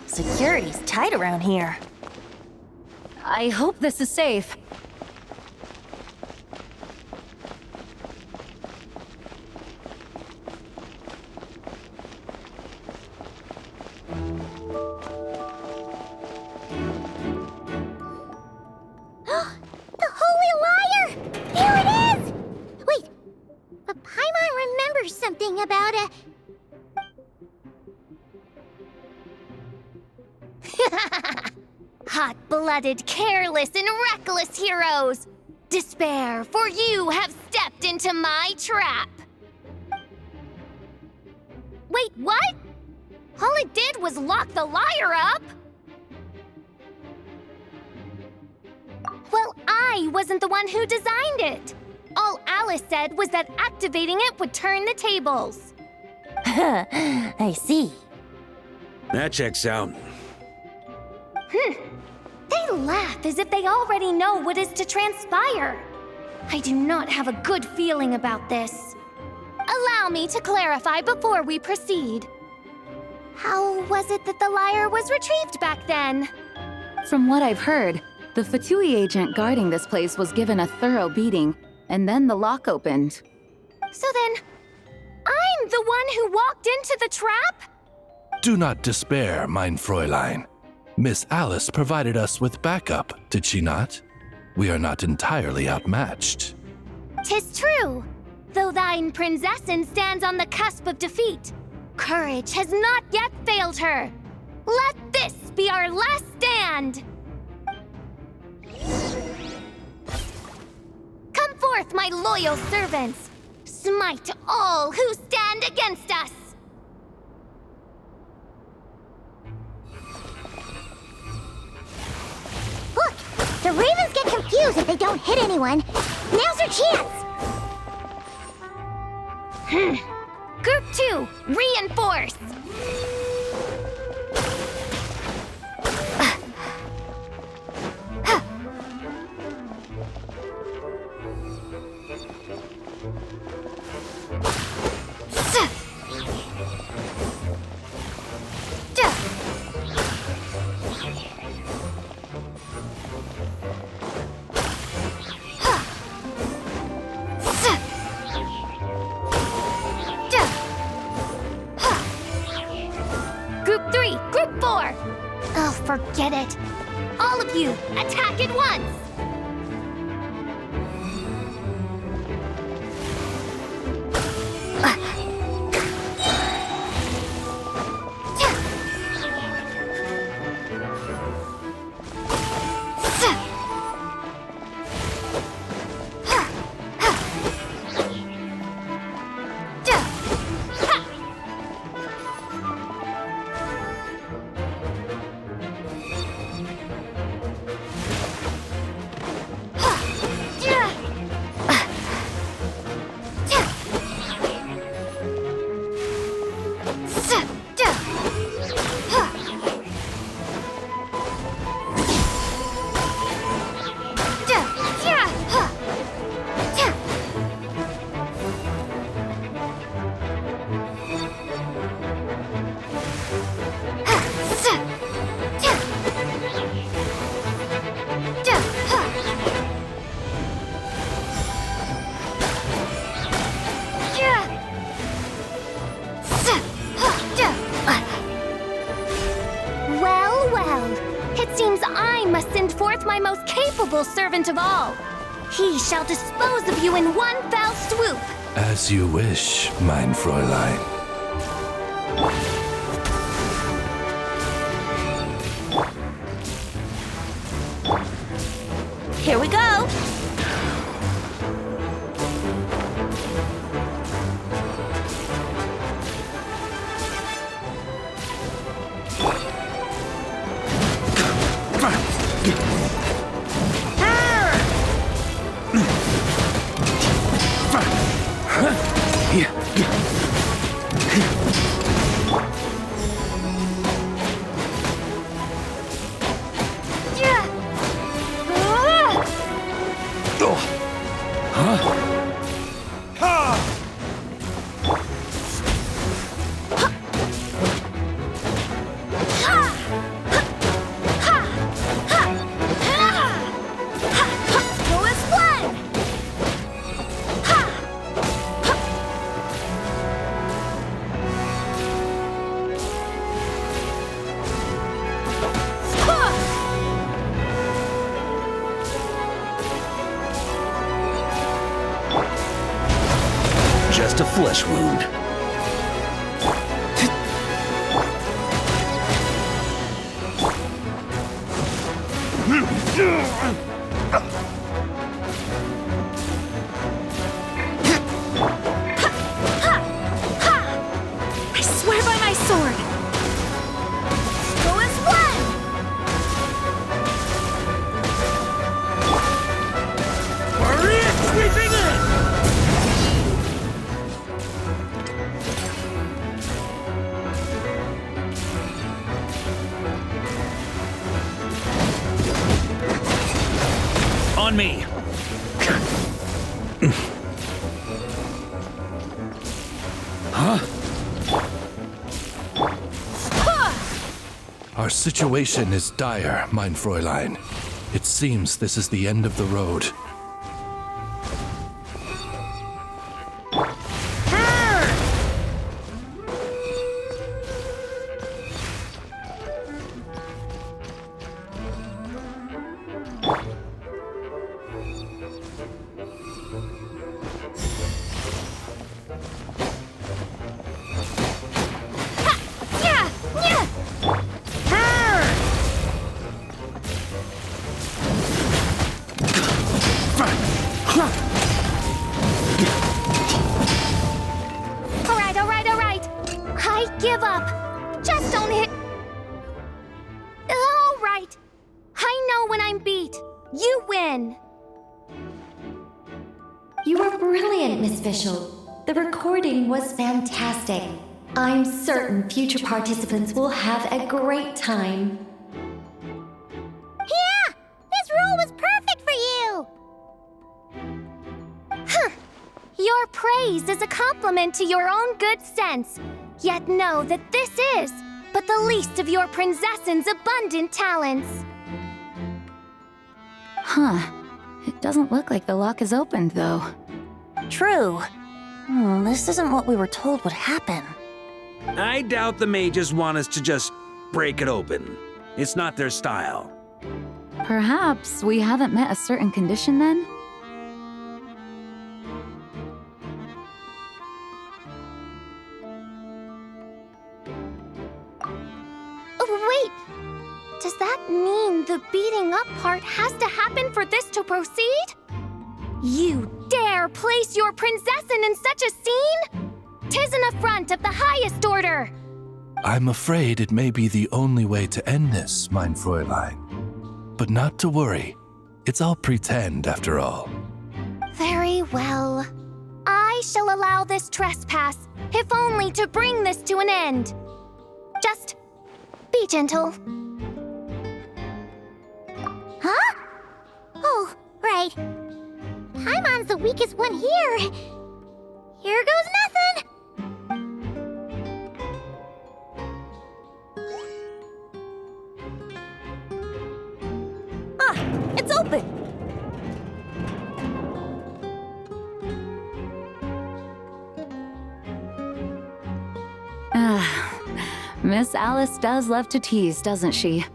Security's tight around here. I hope this is safe. The Holy Liar! There it is! Wait, but Paimon remembers something about a... Hot-blooded, careless, and reckless heroes! Despair, for you have stepped into my trap! Wait, what? All it did was lock the liar up! Well, I wasn't the one who designed it! All Alice said was that activating it would turn the tables. I see. That checks out. They laugh as if they already know what is to transpire. I do not have a good feeling about this. Allow me to clarify before we proceed. How was it that the liar was retrieved back then? From what I've heard, the Fatui agent guarding this place was given a thorough beating, and then the lock opened. So then, I'm the one who walked into the trap? Do not despair, mein Fräulein. Miss Alice provided us with backup, did she not? We are not entirely outmatched. 'Tis true. Though thine Prinzessin stands on the cusp of defeat, courage has not yet failed her. Let this be our last stand! Come forth, my loyal servants! Smite all who stand against us! Look, the ravens get confused if they don't hit anyone. Now's your chance! Group 2, reinforce! Group 3, Group 4! Oh, forget it. All of you, attack at once! select my most capable servant of all. He shall dispose of you in one fell swoop. As you wish, mein Fräulein. Here we go! Just a flesh wound. I swear by my sword. Go as one. Hurry it, sweeping in! On me. Huh? Our situation is dire, mein Fräulein. It seems this is the end of the road. All right. I give up. Just don't hit. All right. I know when I'm beat. You win. You were brilliant, Miss Fischl. The recording was fantastic. I'm certain future participants will have a great time. Yeah! This role was perfect for you! Your praise is a compliment to your own good sense. Yet know that this is but the least of your princess's abundant talents. Huh. It doesn't look like the lock is opened, though. True. This isn't what we were told would happen. I doubt the mages want us to just break it open. It's not their style. Perhaps we haven't met a certain condition then? Wait! Does that mean the beating up part has to happen for this to proceed? You dare place your princessin in such a scene? 'Tis an affront of the highest order! I'm afraid it may be the only way to end this, mein Fräulein. But not to worry. It's all pretend, after all. Very well. I shall allow this trespass, if only to bring this to an end. Just be gentle. Huh? Oh, right. Paimon's the weakest one here. Here goes nothing! Ah, it's open! Miss Alice does love to tease, doesn't she?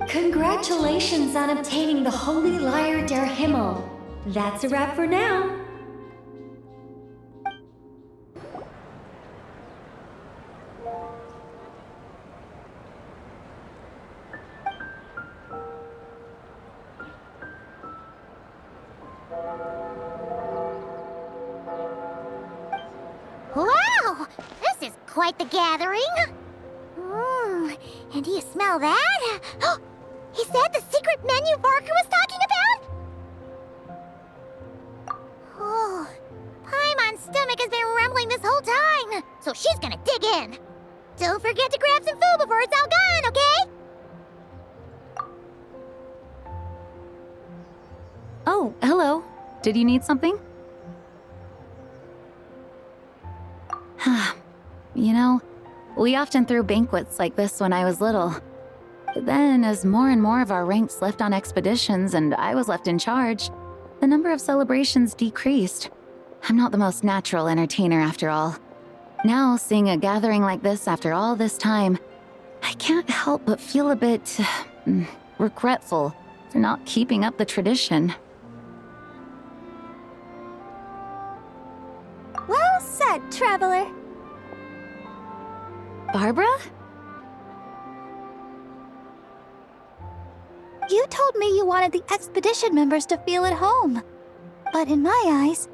Congratulations. Congratulations on obtaining the Holy Lyre der Himmel. That's a wrap for now. Wow! This is quite the gathering. And do you smell that? Is that the secret menu Varka was talking about? Oh, Paimon's stomach has been rumbling this whole time, so she's gonna dig in. Don't forget to grab some food before it's all gone, okay? Oh, hello. Did you need something? You know, we often threw banquets like this when I was little. But then, as more and more of our ranks left on expeditions and I was left in charge, the number of celebrations decreased. I'm not the most natural entertainer after all. Now, seeing a gathering like this after all this time, I can't help but feel a bit regretful for not keeping up the tradition. Well said, traveler. Barbara? You told me you wanted the expedition members to feel at home. But in my eyes,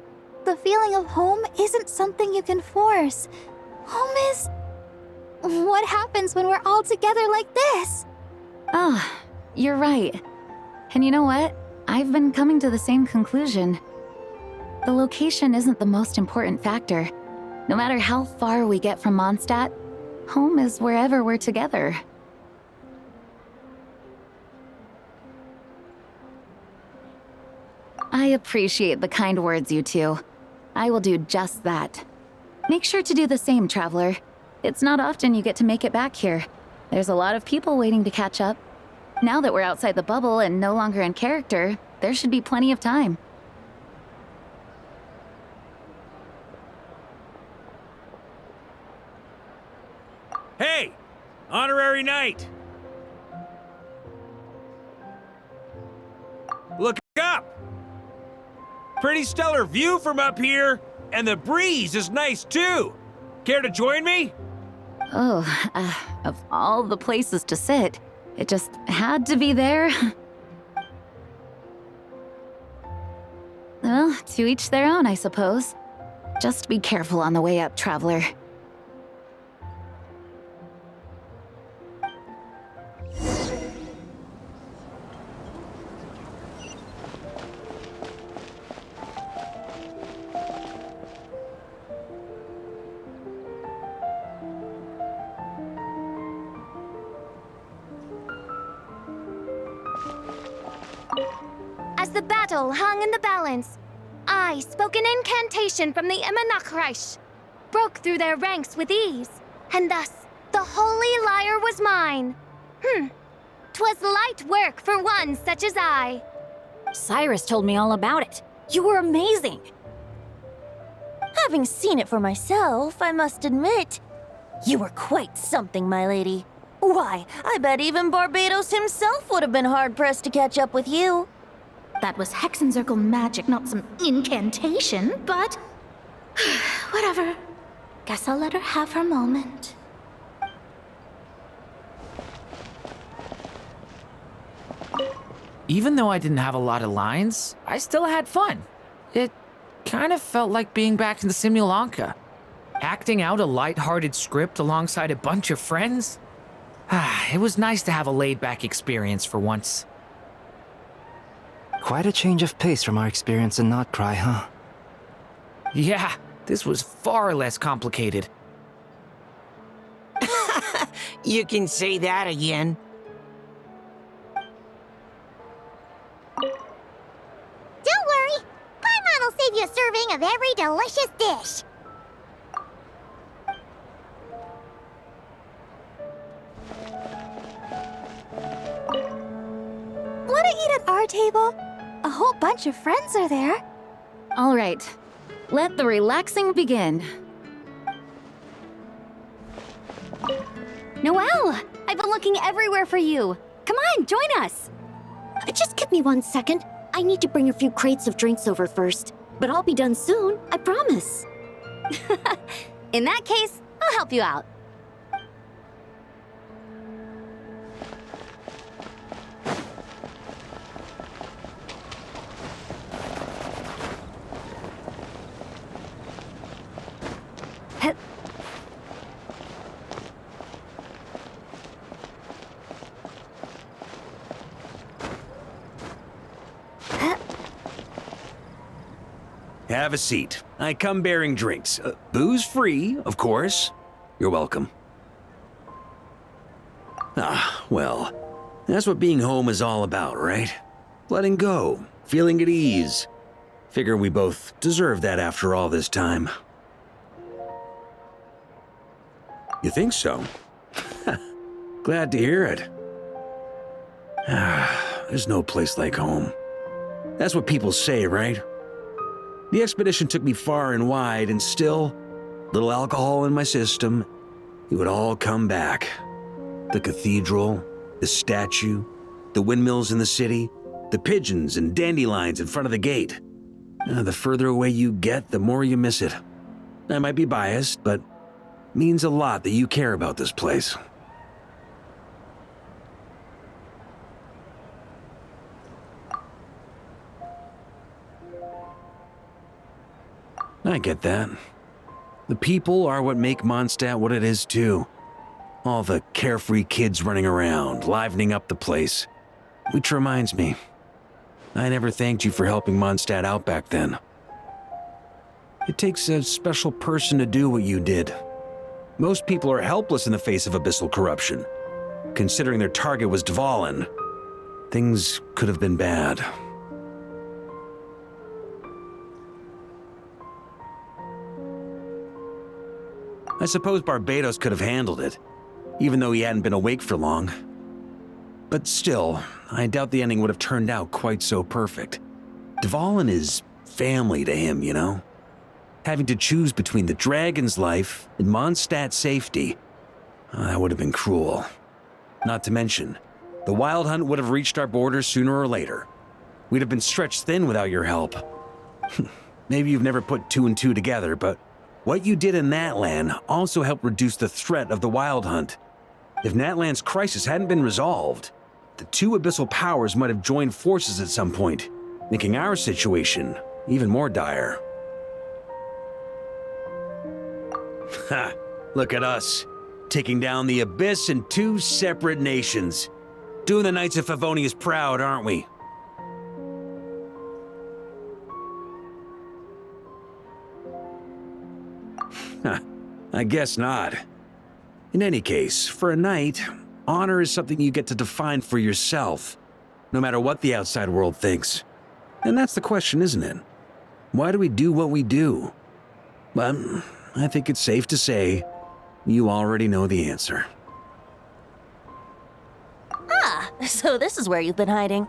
the feeling of home isn't something you can force. Home is... what happens when we're all together like this? Ah, you're right. And you know what? I've been coming to the same conclusion. The location isn't the most important factor. No matter how far we get from Mondstadt, home is wherever we're together. I appreciate the kind words, you two. I will do just that. Make sure to do the same, traveler. It's not often you get to make it back here. There's a lot of people waiting to catch up. Now that we're outside the bubble and no longer in character, there should be plenty of time. Hey! Honorary Knight! Look up! Pretty stellar view from up here, and the breeze is nice too. Care to join me? Oh, of all the places to sit, it just had to be there. Well, to each their own, I suppose. Just be careful on the way up, traveler. As the battle hung in the balance, I spoke an incantation from the Emanachreich, broke through their ranks with ease, and thus the Holy Lyre was mine. 'Twas light work for one such as I. Cyrus told me all about it. You were amazing. Having seen it for myself, I must admit, you were quite something, my lady. Why, I bet even Barbados himself would have been hard-pressed to catch up with you. That was Hexencircle magic, not some incantation, but... whatever. Guess I'll let her have her moment. Even though I didn't have a lot of lines, I still had fun. It kind of felt like being back in the Simulanka. Acting out a light-hearted script alongside a bunch of friends. It was nice to have a laid-back experience for once. Quite a change of pace from our experience in Notcry, huh? Yeah, this was far less complicated. You can say that again. Don't worry, Paimon will save you a serving of every delicious dish. Wanna eat at our table? A whole bunch of friends are there. All right, let the relaxing begin. Noelle! I've been looking everywhere for you. Come on, join us! Just give me 1 second. I need to bring a few crates of drinks over first. But I'll be done soon, I promise. In that case, I'll help you out. Have a seat. I come bearing drinks. Booze free, of course. You're welcome. Ah, well, that's what being home is all about, right? Letting go, feeling at ease. Figure we both deserve that after all this time. You think so? Glad to hear it. There's no place like home. That's what people say, right? The expedition took me far and wide, and still, little alcohol in my system, it would all come back. The cathedral, the statue, the windmills in the city, the pigeons and dandelions in front of the gate. The further away you get, the more you miss it. I might be biased, but it means a lot that you care about this place. I get that. The people are what make Mondstadt what it is, too. All the carefree kids running around, livening up the place. Which reminds me, I never thanked you for helping Mondstadt out back then. It takes a special person to do what you did. Most people are helpless in the face of abyssal corruption. Considering their target was Dvalin, things could have been bad. I suppose Barbados could have handled it, even though he hadn't been awake for long. But still, I doubt the ending would have turned out quite so perfect. Dvalin is family to him, you know? Having to choose between the dragon's life and Mondstadt's safety, that would have been cruel. Not to mention, the Wild Hunt would have reached our borders sooner or later. We'd have been stretched thin without your help. Maybe you've never put two and two together, but what you did in Natlan also helped reduce the threat of the Wild Hunt. If Natlan's crisis hadn't been resolved, the two abyssal powers might have joined forces at some point, making our situation even more dire. Ha! Look at us, taking down the Abyss in two separate nations. Doing the Knights of Favonius proud, aren't we? I guess not. In any case, for a knight, honor is something you get to define for yourself, no matter what the outside world thinks. And that's the question, isn't it? Why do we do what we do? Well, I think it's safe to say you already know the answer. Ah, so this is where you've been hiding.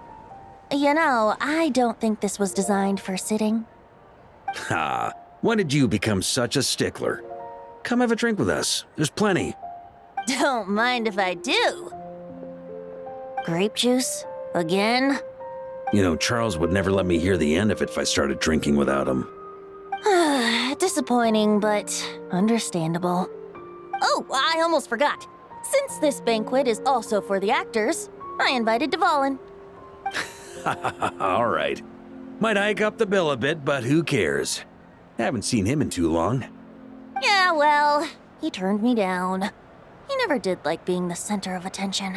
You know, I don't think this was designed for sitting. Ha! When did you become such a stickler? Come have a drink with us. There's plenty. Don't mind if I do. Grape juice? Again? You know, Charles would never let me hear the end of it if I started drinking without him. Disappointing, but understandable. Oh, I almost forgot. Since this banquet is also for the actors, I invited Dvalin. All right. Might hike up the bill a bit, but who cares? Haven't seen him in too long. Yeah, well, he turned me down. He never did like being the center of attention.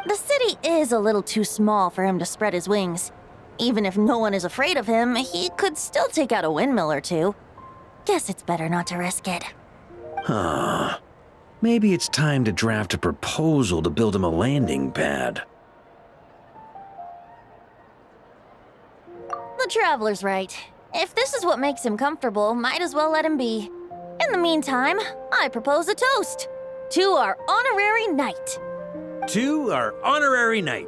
The city is a little too small for him to spread his wings. Even if no one is afraid of him, he could still take out a windmill or two. Guess it's better not to risk it. Huh. Maybe it's time to draft a proposal to build him a landing pad. The Traveler's right. If this is what makes him comfortable, might as well let him be. In the meantime, I propose a toast to our honorary knight. To our honorary knight.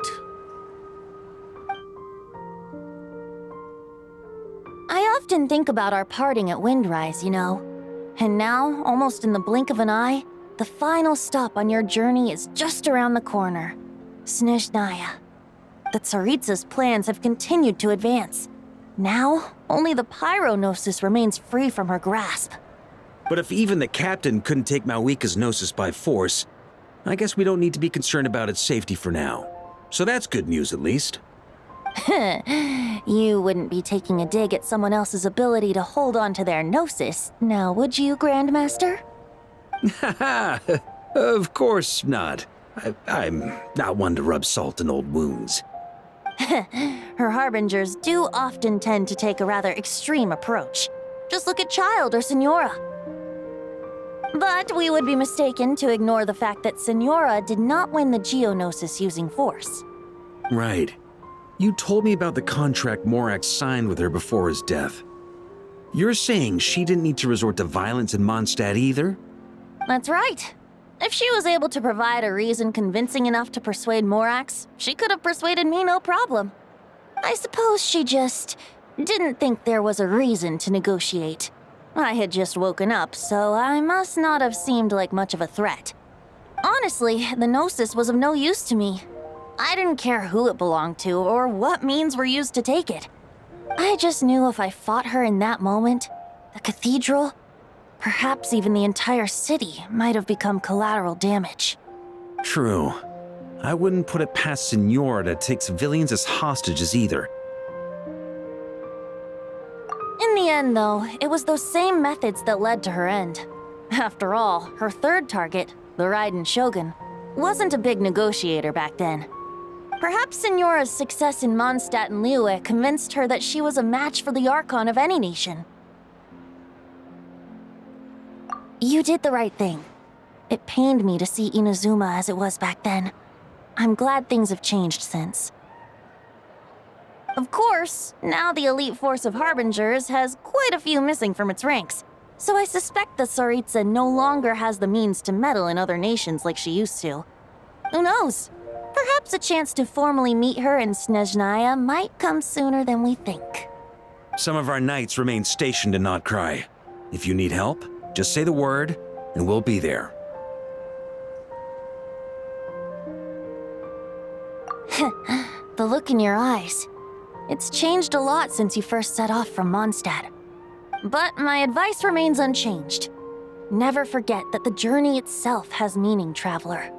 I often think about our parting at Windrise, you know. And now, almost in the blink of an eye, the final stop on your journey is just around the corner. Snezhnaya. The Tsaritsa's plans have continued to advance. Now, only the Pyronosis remains free from her grasp. But if even the captain couldn't take Malwika's Gnosis by force, I guess we don't need to be concerned about its safety for now. So that's good news, at least. You wouldn't be taking a dig at someone else's ability to hold on to their Gnosis, now would you, Grandmaster? Haha, of course not. I'm not one to rub salt in old wounds. Her harbingers do often tend to take a rather extreme approach. Just look at Child or Senora. But we would be mistaken to ignore the fact that Senora did not win the Geonosis using force. Right. You told me about the contract Morax signed with her before his death. You're saying she didn't need to resort to violence in Mondstadt either? That's right. If she was able to provide a reason convincing enough to persuade Morax, she could have persuaded me no problem. I suppose she just didn't think there was a reason to negotiate. I had just woken up, so I must not have seemed like much of a threat. Honestly, the Gnosis was of no use to me. I didn't care who it belonged to or what means were used to take it. I just knew if I fought her in that moment, the cathedral, perhaps even the entire city, might have become collateral damage. True. I wouldn't put it past Senora to take civilians as hostages either. In the end, though, it was those same methods that led to her end. After all, her third target, the Raiden Shogun, wasn't a big negotiator back then. Perhaps Senora's success in Mondstadt and Liyue convinced her that she was a match for the Archon of any nation. You did the right thing. It pained me to see Inazuma as it was back then. I'm glad things have changed since. Of course, now the elite force of Harbingers has quite a few missing from its ranks, so I suspect the Tsaritsa no longer has the means to meddle in other nations like she used to. Who knows? Perhaps a chance to formally meet her in Snezhnaya might come sooner than we think. Some of our knights remain stationed in Notcry. If you need help, just say the word, and we'll be there. The look in your eyes. It's changed a lot since you first set off from Mondstadt. But my advice remains unchanged. Never forget that the journey itself has meaning, traveler.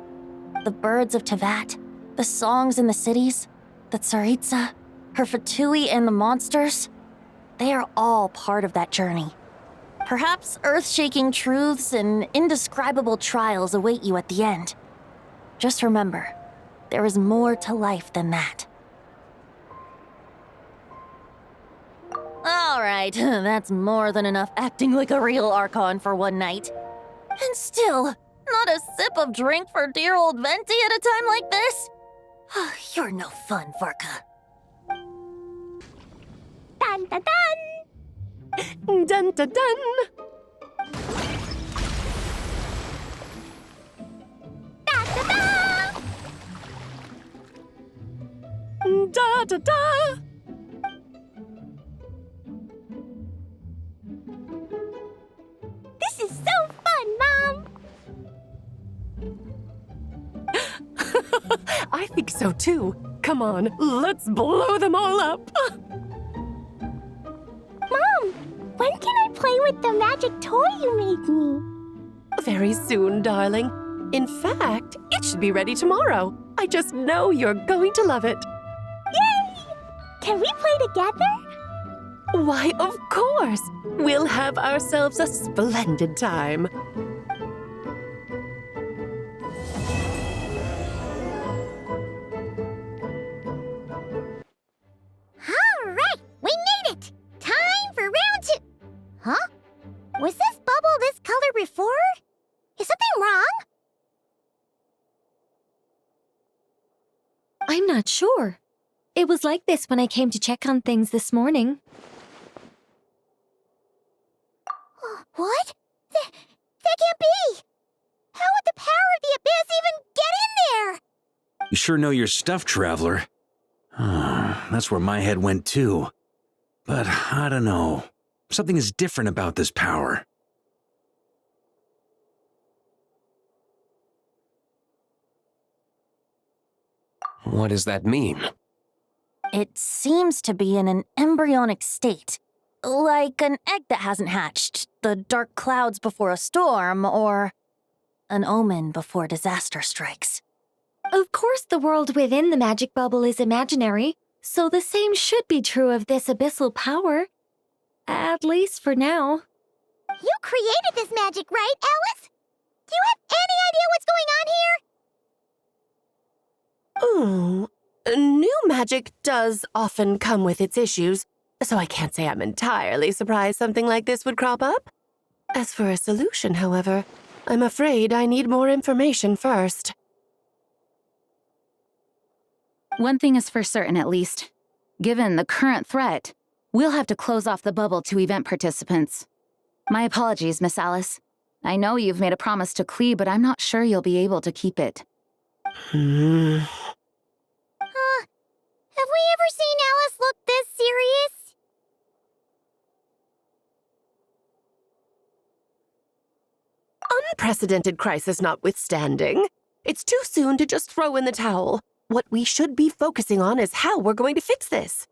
The birds of Tevat, the songs in the cities, the Tsaritsa, her Fatui and the monsters, they are all part of that journey. Perhaps earth-shaking truths and indescribable trials await you at the end. Just remember, there is more to life than that. All right, that's more than enough acting like a real Archon for one night. And still, not a sip of drink for dear old Venti at a time like this? You're no fun, Varka. Dun dun dun! Dun dun dun! Da da da! Da da da! This is so fun, Mom! I think so too. Come on, let's blow them all up. Mom, when can I play with the magic toy you made me? Very soon, darling. In fact, it should be ready tomorrow. I just know you're going to love it. Yay! Can we play together? Why, of course! We'll have ourselves a splendid time. All right, we made it! Time for round 2. Huh? Was this bubble this color before? Is something wrong? I'm not sure. It was like this when I came to check on things this morning. What? That can't be! How would the power of the abyss even get in there? You sure know your stuff, traveler. That's where my head went too. But I don't know. Something is different about this power. What does that mean? It seems to be in an embryonic state. Like an egg that hasn't hatched, the dark clouds before a storm, or an omen before disaster strikes. Of course, the world within the magic bubble is imaginary, so the same should be true of this abyssal power. At least for now. You created this magic, right, Alice? Do you have any idea what's going on here? Ooh, new magic does often come with its issues, so I can't say I'm entirely surprised something like this would crop up. As for a solution, however, I'm afraid I need more information first. One thing is for certain, at least. Given the current threat, we'll have to close off the bubble to event participants. My apologies, Miss Alice. I know you've made a promise to Klee, but I'm not sure you'll be able to keep it. Have we ever seen Alice look this serious? Unprecedented crisis notwithstanding, it's too soon to just throw in the towel. What we should be focusing on is how we're going to fix this.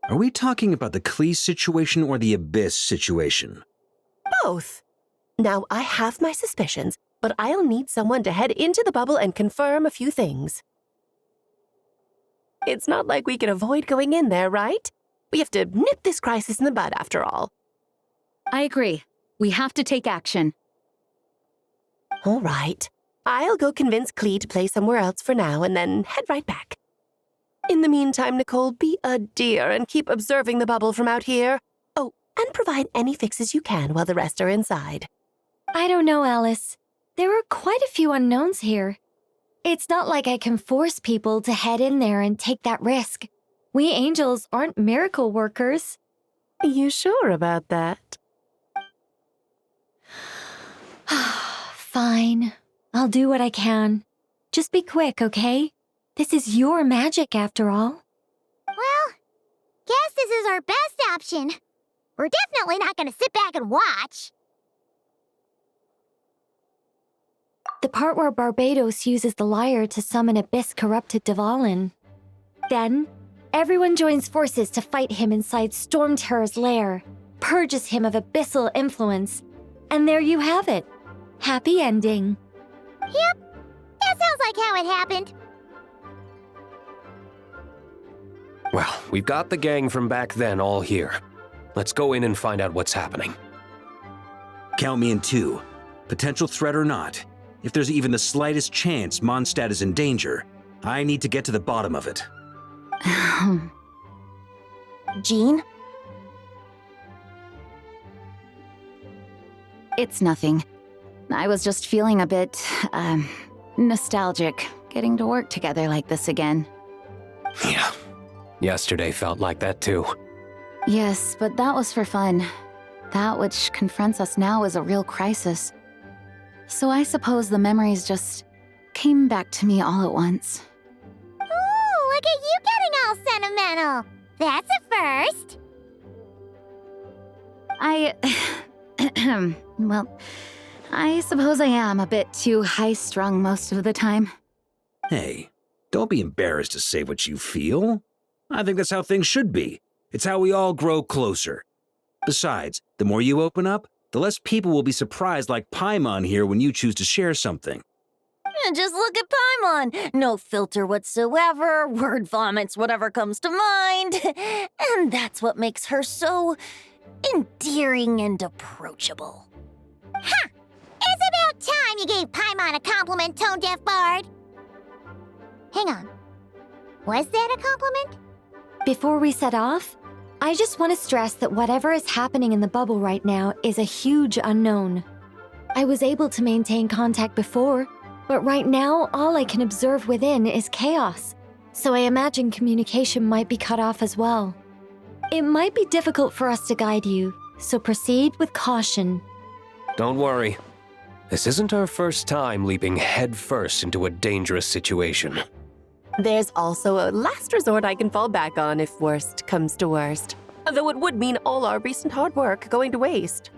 Are we talking about the Klee situation or the Abyss situation? Both. Now, I have my suspicions, but I'll need someone to head into the bubble and confirm a few things. It's not like we can avoid going in there, right? We have to nip this crisis in the bud, after all. I agree. We have to take action. All right. I'll go convince Klee to play somewhere else for now and then head right back. In the meantime, Nicole, be a dear and keep observing the bubble from out here. Oh, and provide any fixes you can while the rest are inside. I don't know, Alice. There are quite a few unknowns here. It's not like I can force people to head in there and take that risk. We angels aren't miracle workers. You sure about that? Fine. I'll do what I can. Just be quick, okay? This is your magic, after all. Well, guess this is our best option. We're definitely not going to sit back and watch. The part where Barbados uses the lyre to summon Abyss-corrupted Dvalin. Then, everyone joins forces to fight him inside Storm Terror's lair, purges him of abyssal influence, and there you have it. Happy ending. Yep, that sounds like how it happened. Well, we've got the gang from back then all here. Let's go in and find out what's happening. Count me in 2. Potential threat or not, if there's even the slightest chance Mondstadt is in danger, I need to get to the bottom of it. Jean? It's nothing. I was just feeling a bit, nostalgic, getting to work together like this again. Yeah. Yesterday felt like that too. Yes, but that was for fun. That which confronts us now is a real crisis. So I suppose the memories just came back to me all at once. Ooh, look at you getting all sentimental. That's a first. Well, I suppose I am a bit too high-strung most of the time. Hey, don't be embarrassed to say what you feel. I think that's how things should be. It's how we all grow closer. Besides, the more you open up, the less people will be surprised like Paimon here when you choose to share something. Just look at Paimon. No filter whatsoever, word vomits whatever comes to mind. And that's what makes her so endearing and approachable. Ha! It's about time you gave Paimon a compliment, tone-deaf bard. Hang on. Was that a compliment? Before we set off, I just want to stress that whatever is happening in the bubble right now is a huge unknown. I was able to maintain contact before, but right now all I can observe within is chaos, so I imagine communication might be cut off as well. It might be difficult for us to guide you, so proceed with caution. Don't worry. This isn't our first time leaping headfirst into a dangerous situation. There's also a last resort I can fall back on if worst comes to worst. Though it would mean all our recent hard work going to waste.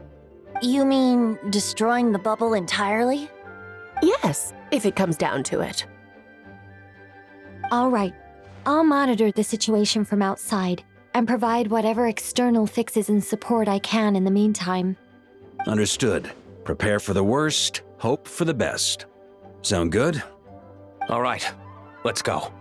You mean destroying the bubble entirely? Yes, if it comes down to it. All right. I'll monitor the situation from outside and provide whatever external fixes and support I can in the meantime. Understood. Prepare for the worst, hope for the best. Sound good? All right, let's go.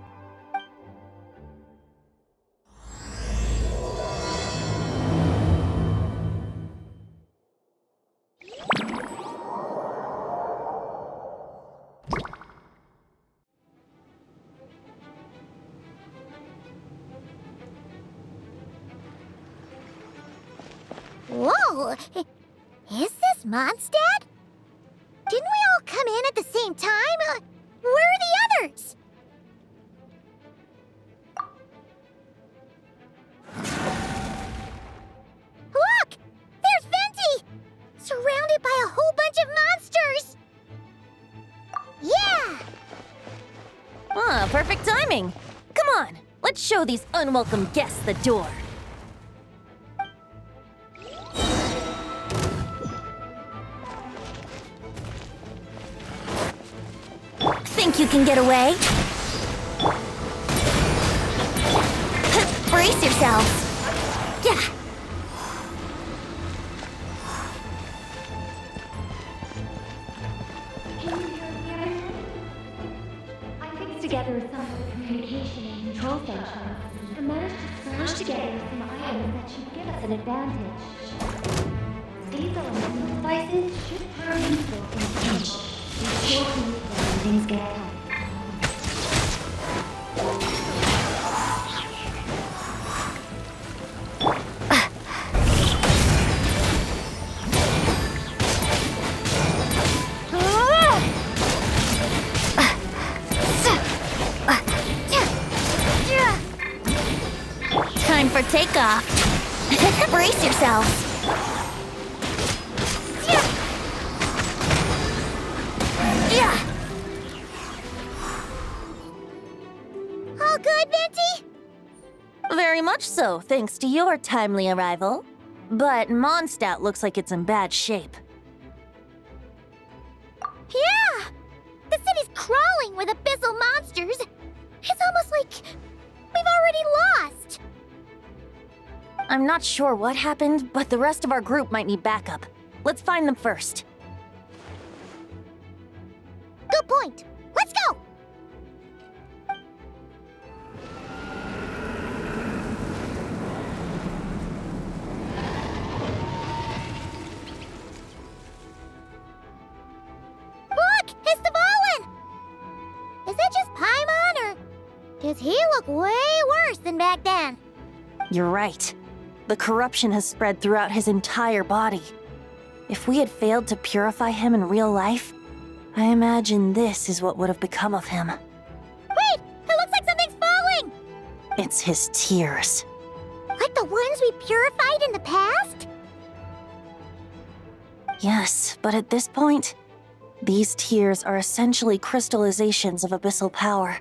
Whoa! Is this Mondstadt? Didn't we all come in at the same time? Where are the others? Look! There's Venti! Surrounded by a whole bunch of monsters! Yeah! Ah, perfect timing. Come on, let's show these unwelcome guests the door. Think you can get away? Brace yourselves. Yeah. I pieced together some of the communication and control functions and managed to smash together some items that should give us an advantage. These elements and devices should prove useful in the future. Be sure to use them when things get tight. Time for takeoff. Brace yourselves. Yeah. All good, Venti? Very much so, thanks to your timely arrival. But Mondstadt looks like it's in bad shape. Yeah! The city's crawling with abyssal monsters. It's almost like we've already lost. I'm not sure what happened, but the rest of our group might need backup. Let's find them first. Good point. Let's go! Look! It's Dvalin! Is that just Paimon, or does he look way worse than back then? You're right. The corruption has spread throughout his entire body. If we had failed to purify him in real life, I imagine this is what would have become of him. Wait! It looks like something's falling! It's his tears. Like the ones we purified in the past? Yes, but at this point, these tears are essentially crystallizations of abyssal power.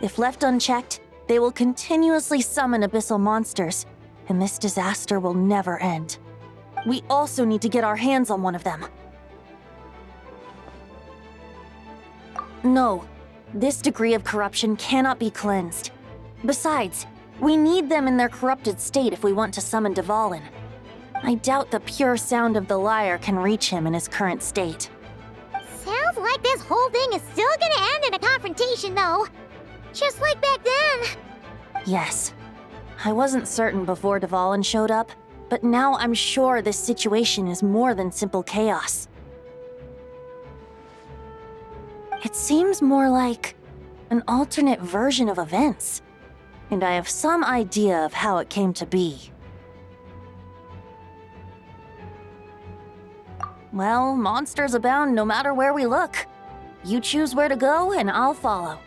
If left unchecked, they will continuously summon abyssal monsters, and this disaster will never end. We also need to get our hands on one of them. No, this degree of corruption cannot be cleansed. Besides, we need them in their corrupted state if we want to summon Dvalin. I doubt the pure sound of the lyre can reach him in his current state. Sounds like this whole thing is still gonna end in a confrontation, though. Just like back then. Yes. I wasn't certain before Dvalin showed up, but now I'm sure this situation is more than simple chaos. It seems more like an alternate version of events, and I have some idea of how it came to be. Well, monsters abound no matter where we look. You choose where to go, and I'll follow.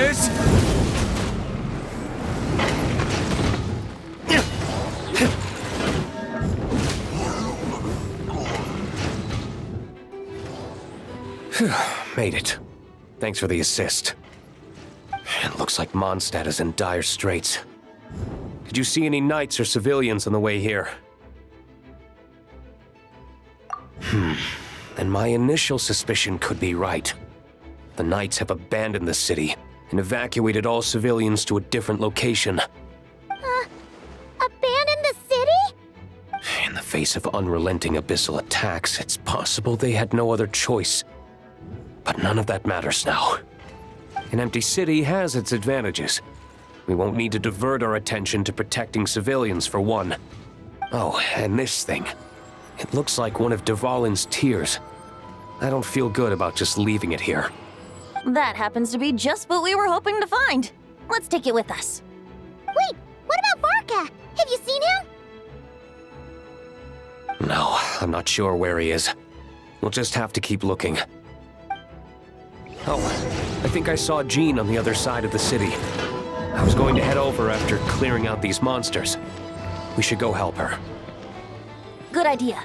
is... Made it. Thanks for the assist. It looks like Mondstadt is in dire straits. Did you see any knights or civilians on the way here? Then my initial suspicion could be right. The knights have abandoned the city and evacuated all civilians to a different location. Abandon the city? In the face of unrelenting abyssal attacks, it's possible they had no other choice. But none of that matters now. An empty city has its advantages. We won't need to divert our attention to protecting civilians for one. Oh, and this thing. It looks like one of Dvalin's tears. I don't feel good about just leaving it here. That happens to be just what we were hoping to find. Let's take it with us. Wait, what about Varka? Have you seen him? No, I'm not sure where he is. We'll just have to keep looking. Oh, I think I saw Jean on the other side of the city. I was going to head over after clearing out these monsters. We should go help her. Good idea.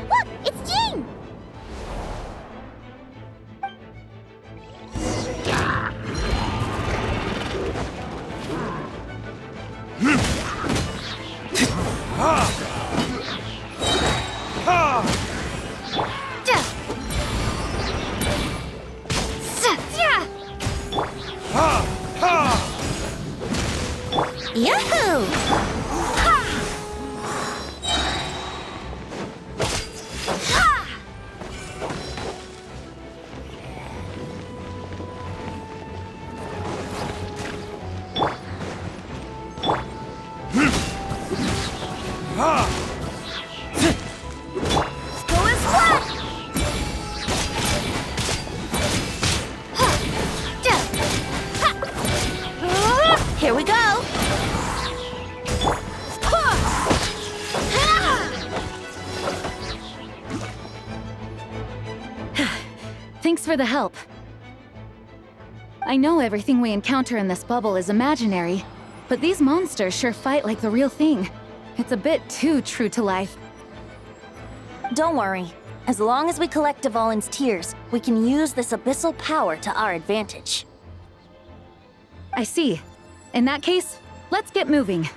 Look, it's Jean! Yahoo! Here we go! Thanks for the help. I know everything we encounter in this bubble is imaginary, but these monsters sure fight like the real thing. It's a bit too true to life. Don't worry. As long as we collect Dvalin's tears, we can use this abyssal power to our advantage. I see. In that case, let's get moving. Have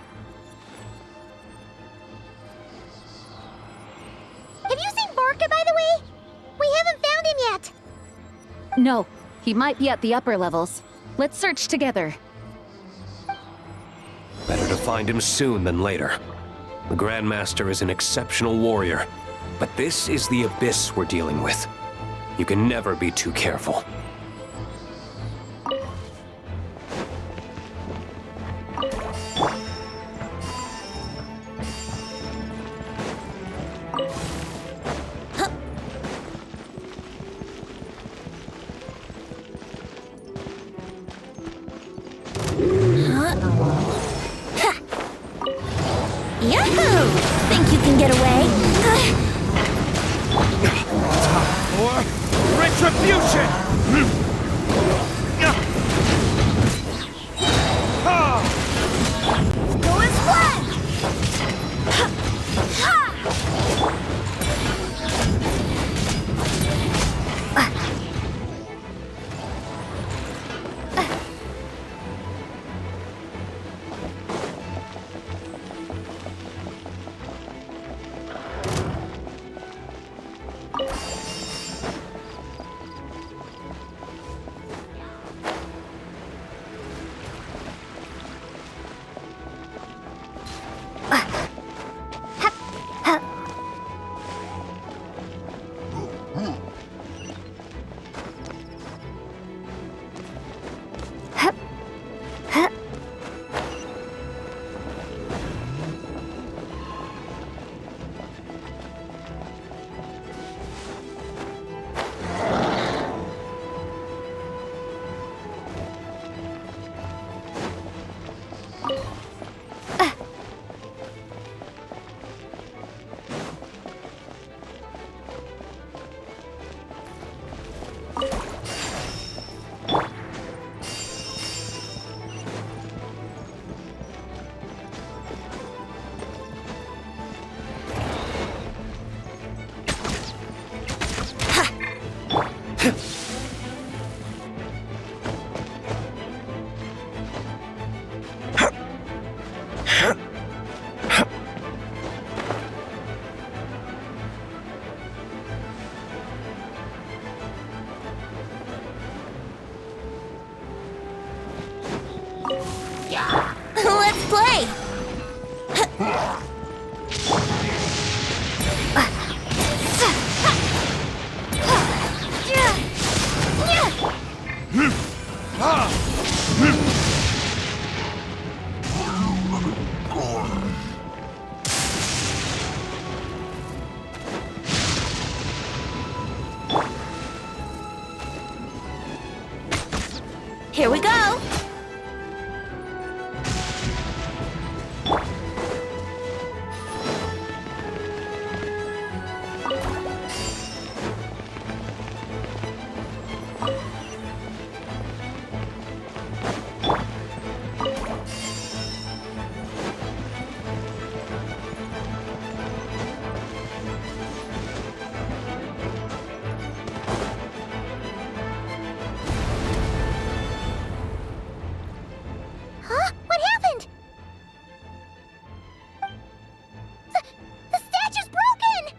you seen Varka, by the way? We haven't found him yet. No, he might be at the upper levels. Let's search together. Better to find him soon than later. The Grandmaster is an exceptional warrior, but this is the abyss we're dealing with. You can never be too careful. Yahoo! Think you can get away? Or retribution! Go as planned! Let's play! Here we go! Huh? What happened? The statue's broken!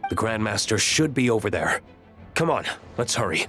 The Grandmaster should be over there. Come on, let's hurry.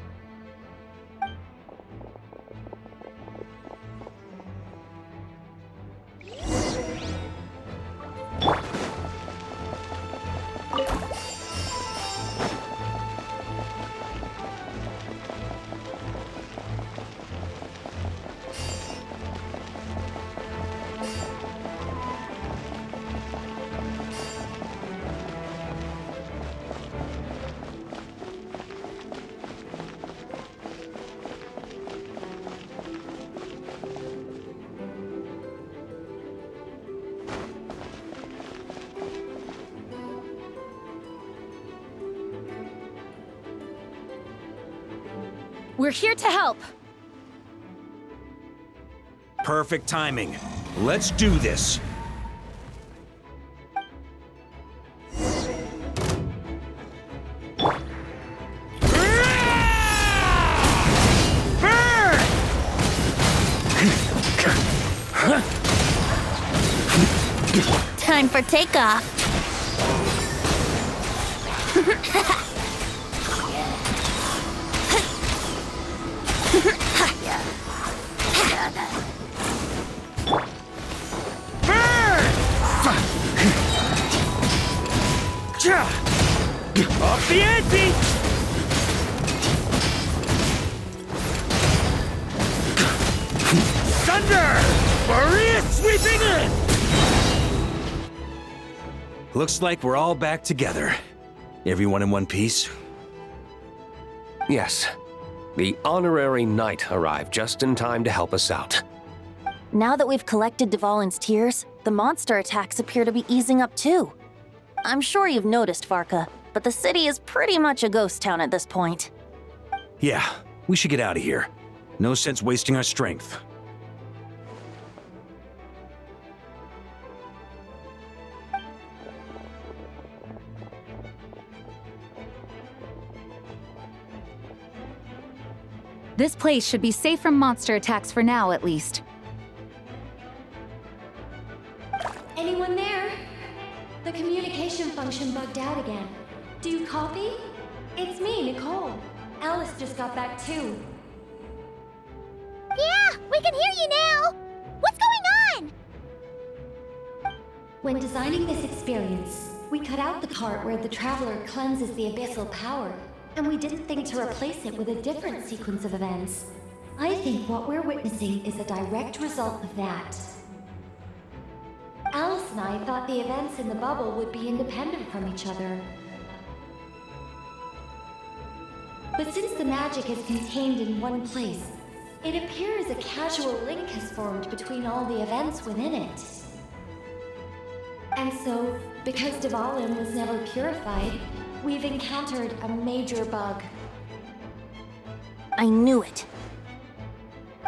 We're here to help. Perfect timing. Let's do this. Time for takeoff. Off the ante! Thunder! Maria sweeping in! Looks like we're all back together. Everyone in one piece? Yes. The honorary knight arrived just in time to help us out. Now that we've collected Dvalin's tears, the monster attacks appear to be easing up too. I'm sure you've noticed, Varka, but the city is pretty much a ghost town at this point. Yeah, we should get out of here. No sense wasting our strength. This place should be safe from monster attacks for now, at least. Anyone there? The communication function bugged out again. Do you copy? It's me, Nicole. Alice just got back too. Yeah, we can hear you now! What's going on? When designing this experience, we cut out the part where the Traveler cleanses the abyssal power, and we didn't think to replace it with a different sequence of events. I think what we're witnessing is a direct result of that. Alice and I thought the events in the bubble would be independent from each other. But since the magic is contained in one place, it appears a casual link has formed between all the events within it. And so, because Dvalin was never purified, we've encountered a major bug. I knew it.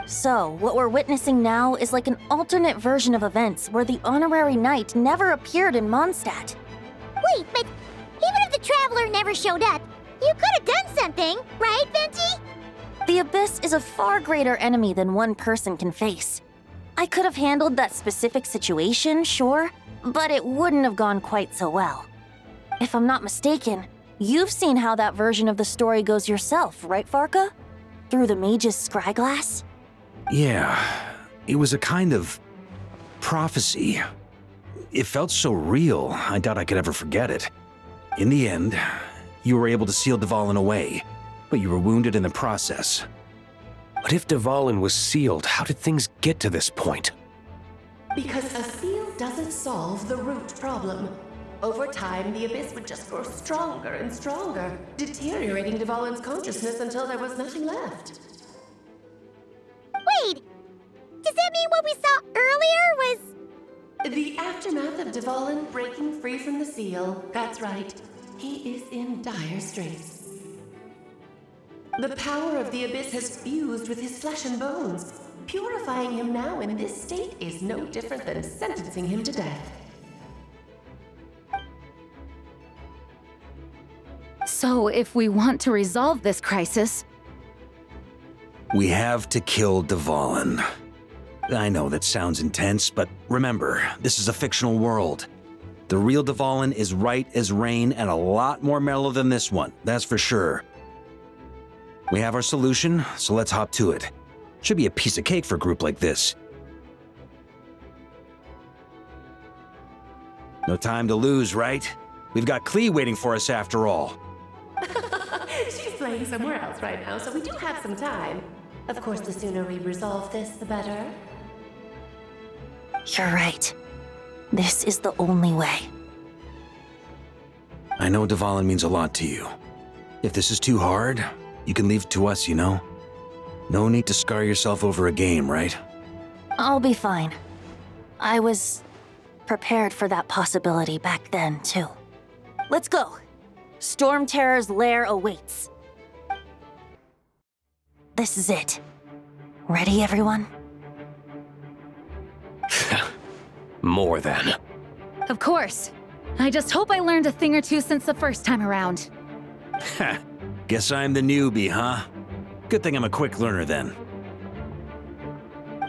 So, what we're witnessing now is like an alternate version of events where the honorary knight never appeared in Mondstadt. Wait, but even if the Traveler never showed up, you could have done something, right, Venti? The Abyss is a far greater enemy than one person can face. I could have handled that specific situation, sure, but it wouldn't have gone quite so well. If I'm not mistaken, you've seen how that version of the story goes yourself, right, Varka? Through the mage's scryglass? Yeah, it was a kind of prophecy. It felt so real, I doubt I could ever forget it. In the end, you were able to seal Dvalin away, but you were wounded in the process. But if Dvalin was sealed, how did things get to this point? Because a seal doesn't solve the root problem. Over time, the Abyss would just grow stronger and stronger, deteriorating Dvalin's consciousness until there was nothing left. Wait! Does that mean what we saw earlier was... The aftermath of Dvalin breaking free from the seal. That's right. He is in dire straits. The power of the Abyss has fused with his flesh and bones. Purifying him now in this state is no different than sentencing him to death. So, if we want to resolve this crisis... We have to kill Dvalin. I know that sounds intense, but remember, this is a fictional world. The real Dvalin is right as rain and a lot more mellow than this one, that's for sure. We have our solution, so let's hop to it. Should be a piece of cake for a group like this. No time to lose, right? We've got Klee waiting for us after all. She's playing somewhere else right now, so we do have some time. Of course, the sooner we resolve this, the better. You're right. This is the only way. I know Dvalin means a lot to you. If this is too hard, you can leave it to us, you know? No need to scar yourself over a game, right? I'll be fine. I was prepared for that possibility back then, too. Let's go. Storm Terror's lair awaits. This is it. Ready, everyone? More than. Of course. I just hope I learned a thing or two since the first time around. Guess I'm the newbie, huh? Good thing I'm a quick learner then.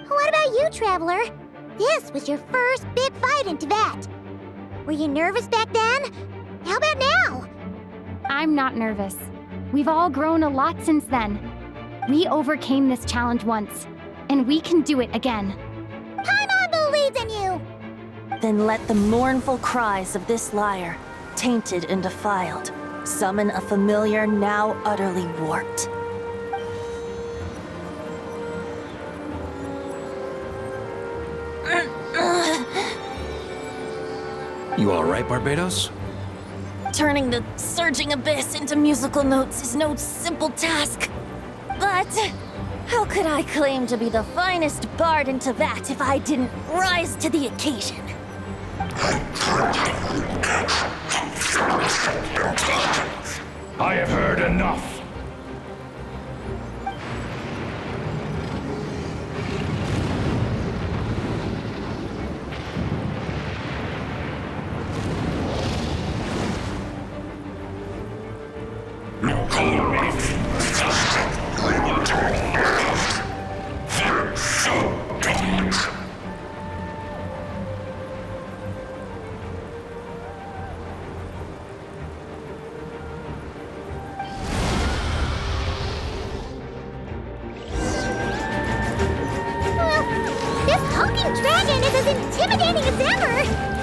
What about you, Traveler? This was your first big fight in Tibet. Were you nervous back then? How about now? I'm not nervous. We've all grown a lot since then. We overcame this challenge once, and we can do it again. Paimon believes in you! Then let the mournful cries of this lyre, tainted and defiled, summon a familiar now utterly warped. You all right, Barbados? Turning the surging abyss into musical notes is no simple task. But how could I claim to be the finest bard in Tibet if I didn't rise to the occasion? I have heard enough.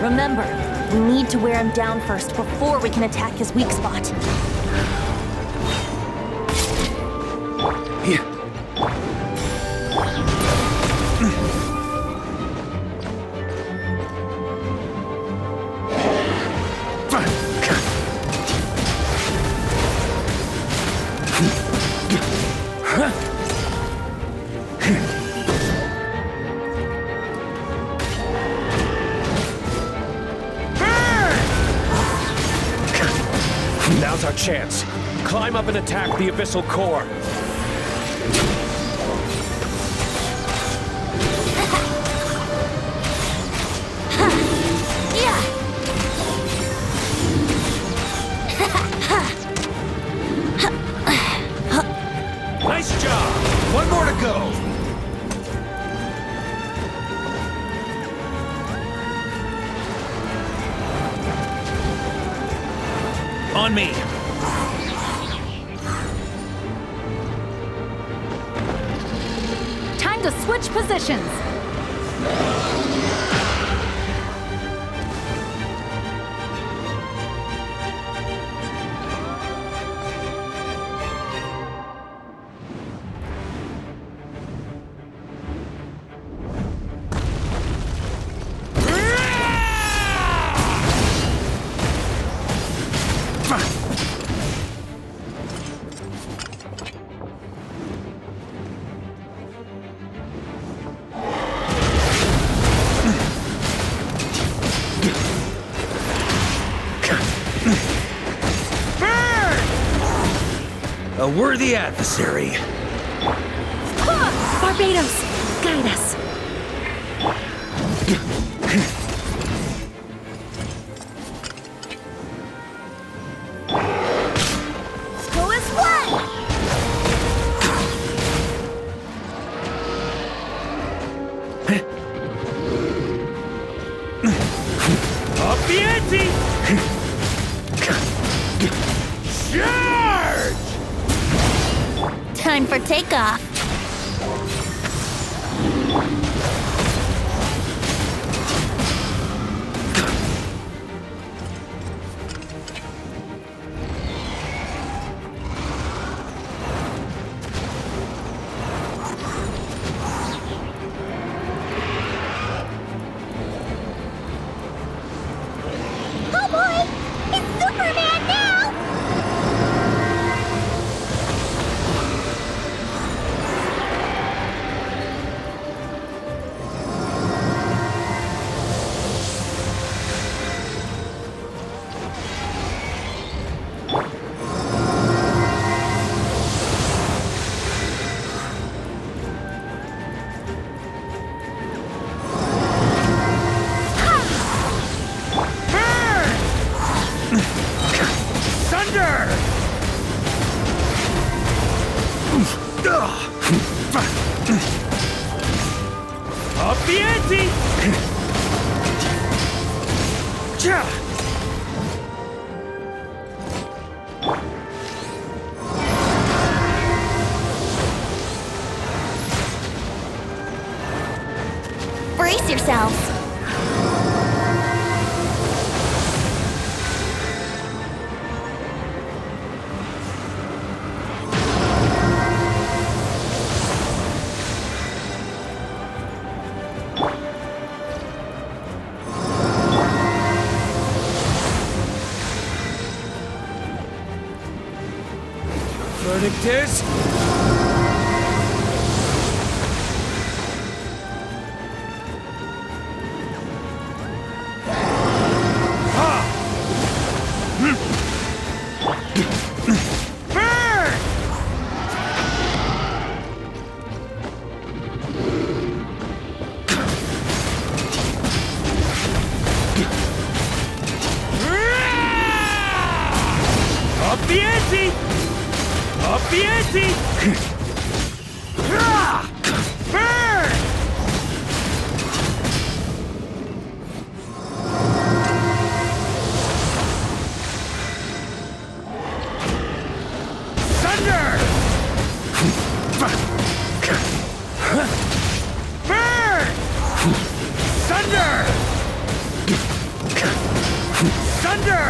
Remember, we need to wear him down first before we can attack his weak spot. Now's our chance. Climb up and attack the abyssal core. Nice job! One more to go! On me! Time to switch switch positions. A worthy adversary. Barbados, guide us. Who is what? Up the ante! Charge! Time for takeoff. Oh boy! It's Superman now! Thunder! Up the ante! Brace yourselves. Verdict is... Up the ante! Up the ante! Burn! Thunder! Burn! Thunder! Thunder!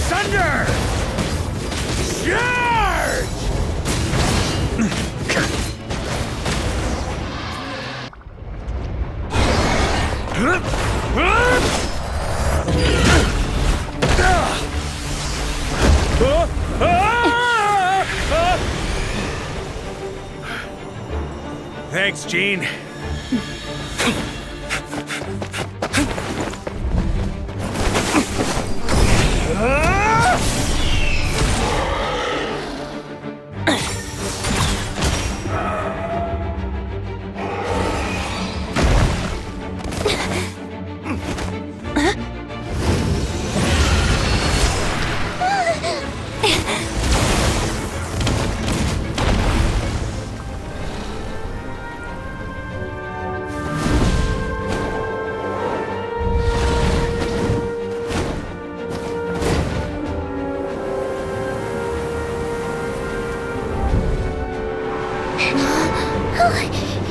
Thunder! Charge! Thanks, Gene.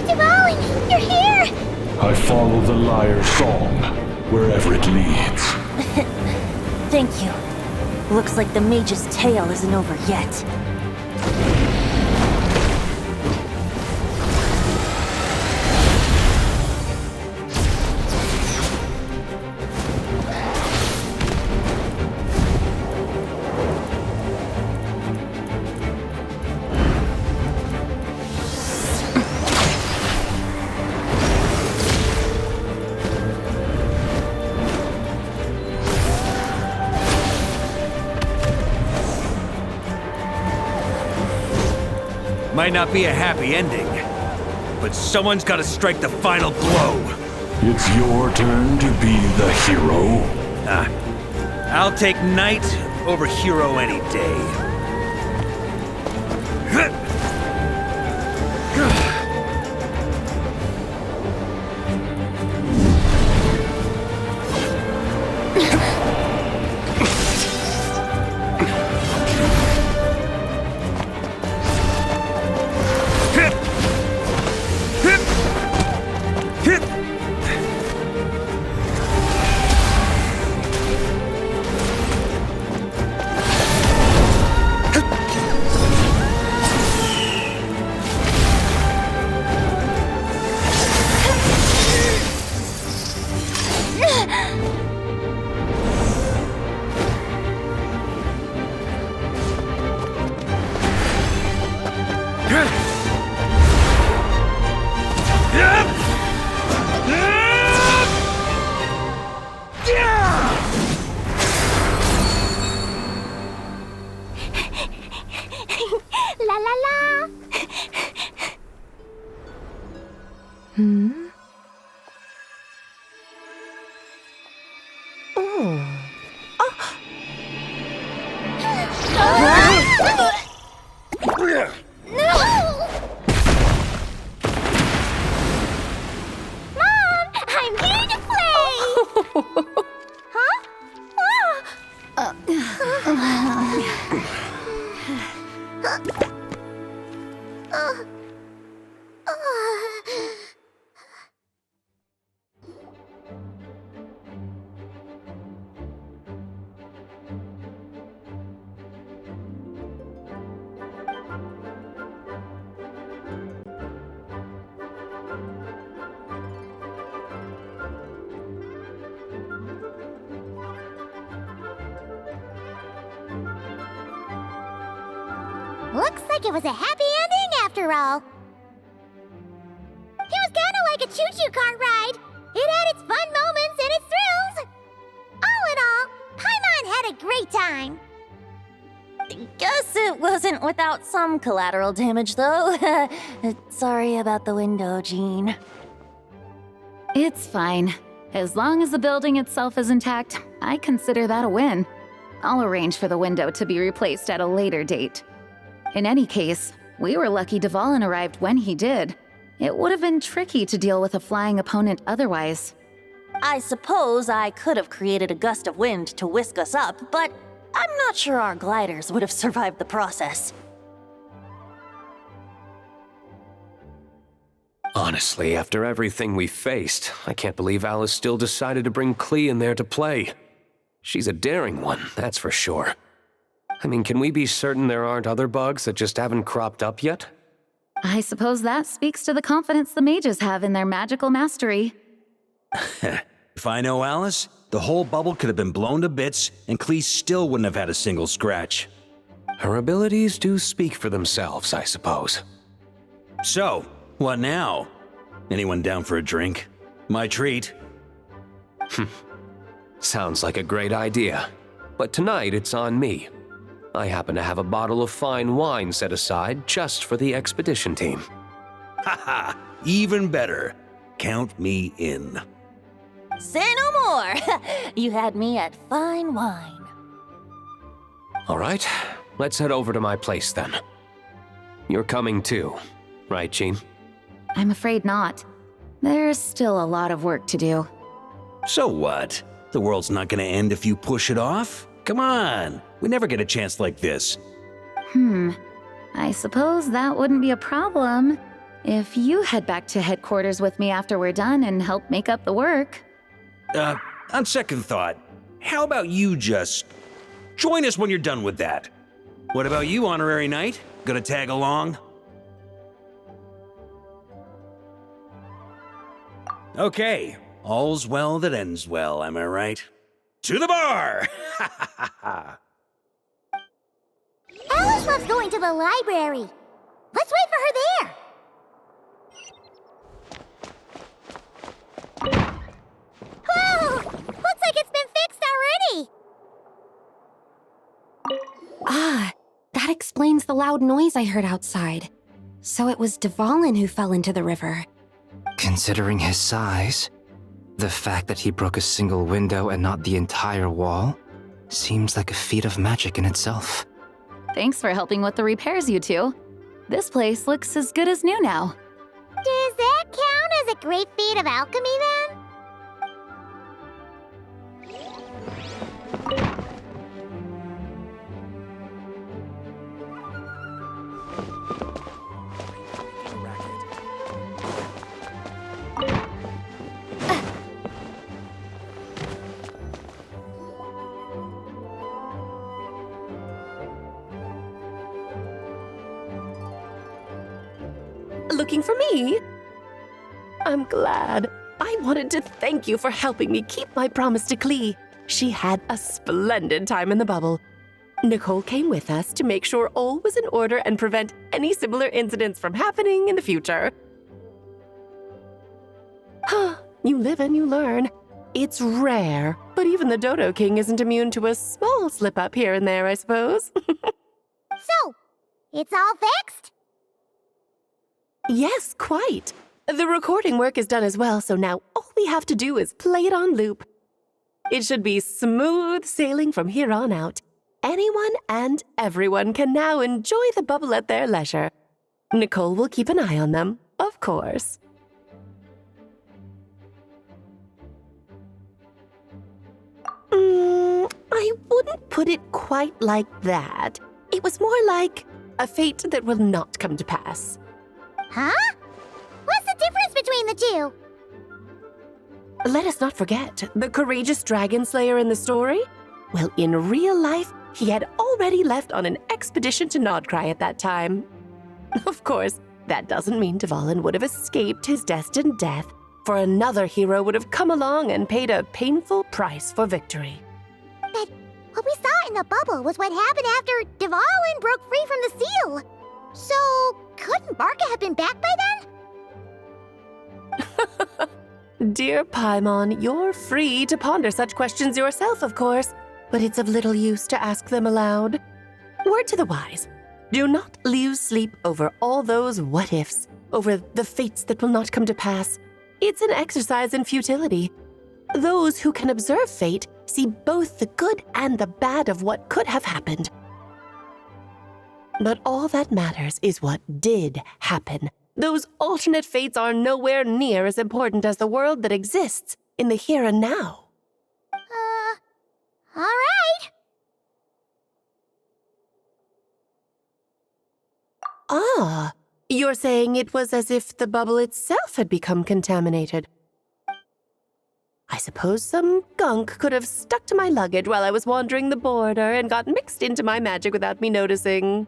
Dvalin, you're here! I follow the lyre's song, wherever it leads. Thank you. Looks like the mage's tale isn't over yet. Might not be a happy ending, but someone's got to strike the final blow. It's your turn to be the hero. I'll take knight over hero any day. La la la! Mom, I'm here to play! Huh? Looks like it was a happy ending after all. It was kinda like a choo-choo car ride. It had its fun moments and its thrills. All in all, Paimon had a great time. Guess it wasn't without some collateral damage, though. Sorry about the window, Jean. It's fine. As long as the building itself is intact, I consider that a win. I'll arrange for the window to be replaced at a later date. In any case, we were lucky Dvalin arrived when he did. It would have been tricky to deal with a flying opponent otherwise. I suppose I could have created a gust of wind to whisk us up, but I'm not sure our gliders would have survived the process. Honestly, after everything we faced, I can't believe Alice still decided to bring Klee in there to play. She's a daring one, that's for sure. I mean, can we be certain there aren't other bugs that just haven't cropped up yet? I suppose that speaks to the confidence the mages have in their magical mastery. If I know Alice, the whole bubble could have been blown to bits, and Klee still wouldn't have had a single scratch. Her abilities do speak for themselves, I suppose. So, what now? Anyone down for a drink? My treat. Sounds like a great idea. But tonight it's on me. I happen to have a bottle of fine wine set aside just for the expedition team. Haha, even better. Count me in. Say no more! You had me at fine wine. All right, let's head over to my place then. You're coming too, right, Jean? I'm afraid not. There's still a lot of work to do. So what? The world's not gonna end if you push it off? Come on, we never get a chance like this. I suppose that wouldn't be a problem If you head back to headquarters with me after we're done and help make up the work. On second thought, how about you just join us when you're done with that? What about you, Honorary Knight? Gonna tag along? Okay, all's well that ends well, am I right? To the bar! Alice loves going to the library. Let's wait for her there. Whoa! Looks like it's been fixed already. Ah, that explains the loud noise I heard outside. So it was Dvalin who fell into the river. Considering his size, the fact that he broke a single window and not the entire wall seems like a feat of magic in itself. Thanks for helping with the repairs, you two. This place looks as good as new now. Does that count as a great feat of alchemy then? Looking for me? I'm glad. I wanted to thank you for helping me keep my promise to Klee. She had a splendid time in the bubble. Nicole came with us to make sure all was in order and prevent any similar incidents from happening in the future. You live and you learn. It's rare, but even the Dodo King isn't immune to a small slip-up here and there, I suppose. So, it's all fixed? Yes, quite. The recording work is done as well, so now all we have to do is play it on loop. It should be smooth sailing from here on out. Anyone and everyone can now enjoy the bubble at their leisure. Nicole will keep an eye on them, of course. I wouldn't put it quite like that. It was more like a fate that will not come to pass. Huh? What's the difference between the two? Let us not forget the courageous dragon slayer in the story. Well, in real life, he had already left on an expedition to Nodcry at that time. Of course, that doesn't mean Dvalin would have escaped his destined death, for another hero would have come along and paid a painful price for victory. But what we saw in the bubble was what happened after Dvalin broke free from the seal. So, couldn't Barca have been back by then? Dear Paimon, you're free to ponder such questions yourself, of course, but it's of little use to ask them aloud. Word to the wise, do not lose sleep over all those what-ifs, over the fates that will not come to pass. It's an exercise in futility. Those who can observe fate see both the good and the bad of what could have happened. But all that matters is what did happen. Those alternate fates are nowhere near as important as the world that exists in the here and now. All right. Ah, you're saying it was as if the bubble itself had become contaminated. I suppose some gunk could have stuck to my luggage while I was wandering the border and got mixed into my magic without me noticing.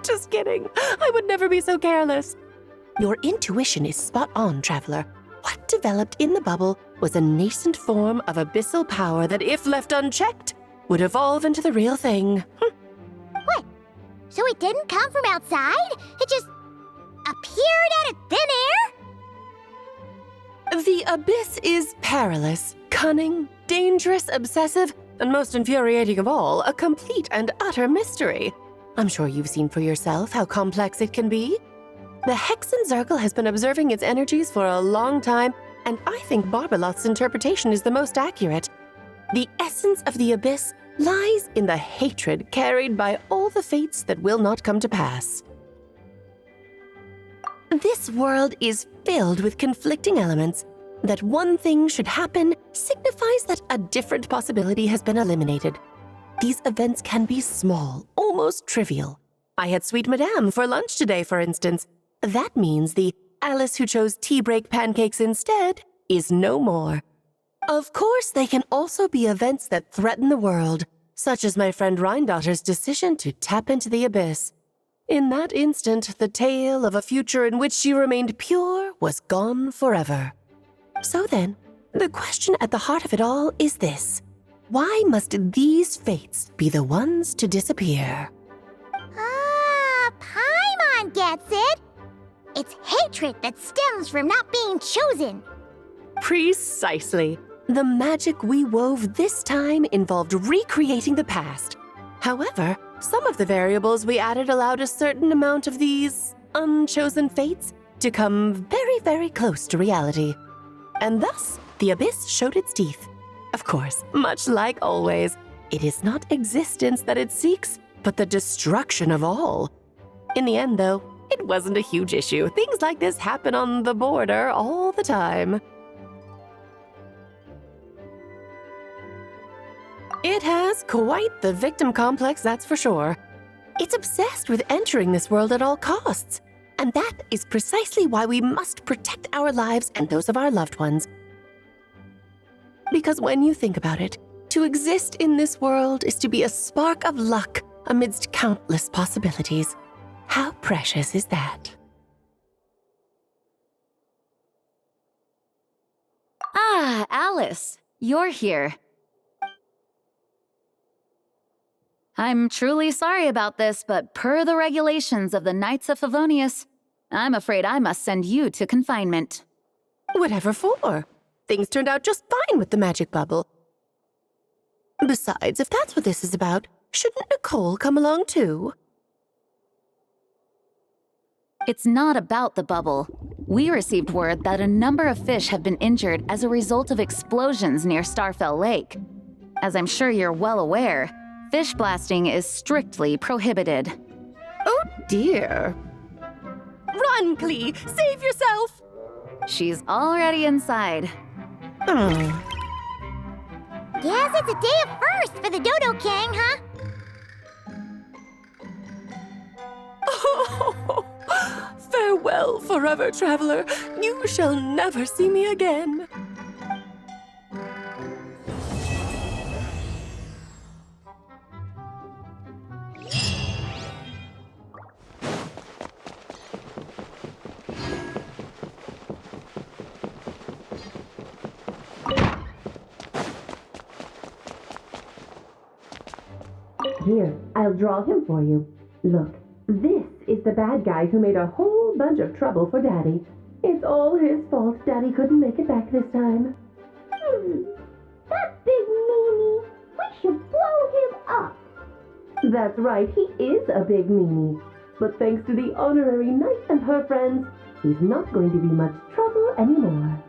Just kidding. I would never be so careless. Your intuition is spot on, Traveler. What developed in the bubble was a nascent form of abyssal power that, if left unchecked, would evolve into the real thing. What? So it didn't come from outside? It just appeared out of thin air? The abyss is perilous, cunning, dangerous, obsessive, and most infuriating of all, a complete and utter mystery. I'm sure you've seen for yourself how complex it can be. The Hexenzirkel has been observing its energies for a long time, and I think Barbalot's interpretation is the most accurate. The essence of the abyss lies in the hatred carried by all the fates that will not come to pass. This world is filled with conflicting elements. That one thing should happen signifies that a different possibility has been eliminated. these events can be small, almost trivial. I had Sweet Madame for lunch today, for instance. That means the Alice who chose tea break pancakes instead is no more. Of course, they can also be events that threaten the world, such as my friend Rhindotter's decision to tap into the abyss. In that instant, the tale of a future in which she remained pure was gone forever. So then, the question at the heart of it all is this: why must these fates be the ones to disappear? Paimon gets it. It's hatred that stems from not being chosen. Precisely. The magic we wove this time involved recreating the past. However, some of the variables we added allowed a certain amount of these unchosen fates to come very, very close to reality. And thus, the abyss showed its teeth. Of course, much like always, it is not existence that it seeks, but the destruction of all. In the end, though, it wasn't a huge issue. Things like this happen on the border all the time. It has quite the victim complex, that's for sure. It's obsessed with entering this world at all costs. And that is precisely why we must protect our lives and those of our loved ones. Because when you think about it, to exist in this world is to be a spark of luck amidst countless possibilities. How precious is that? Ah, Alice, you're here. I'm truly sorry about this, but per the regulations of the Knights of Favonius, I'm afraid I must send you to confinement. Whatever for? Things turned out just fine with the magic bubble. Besides, if that's what this is about, shouldn't Nicole come along too? It's not about the bubble. We received word that a number of fish have been injured as a result of explosions near Starfell Lake. As I'm sure you're well aware, fish blasting is strictly prohibited. Oh dear. Run, Clee! Save yourself! She's already inside. Guess it's a day of first for the Dodo King, huh? Oh, farewell, forever traveler. You shall never see me again. Here, I'll draw him for you. Look, this is the bad guy who made a whole bunch of trouble for Daddy. It's all his fault Daddy couldn't make it back this time. That big meanie! We should blow him up! That's right, he is a big meanie. But thanks to the honorary knight and her friends, he's not going to be much trouble anymore.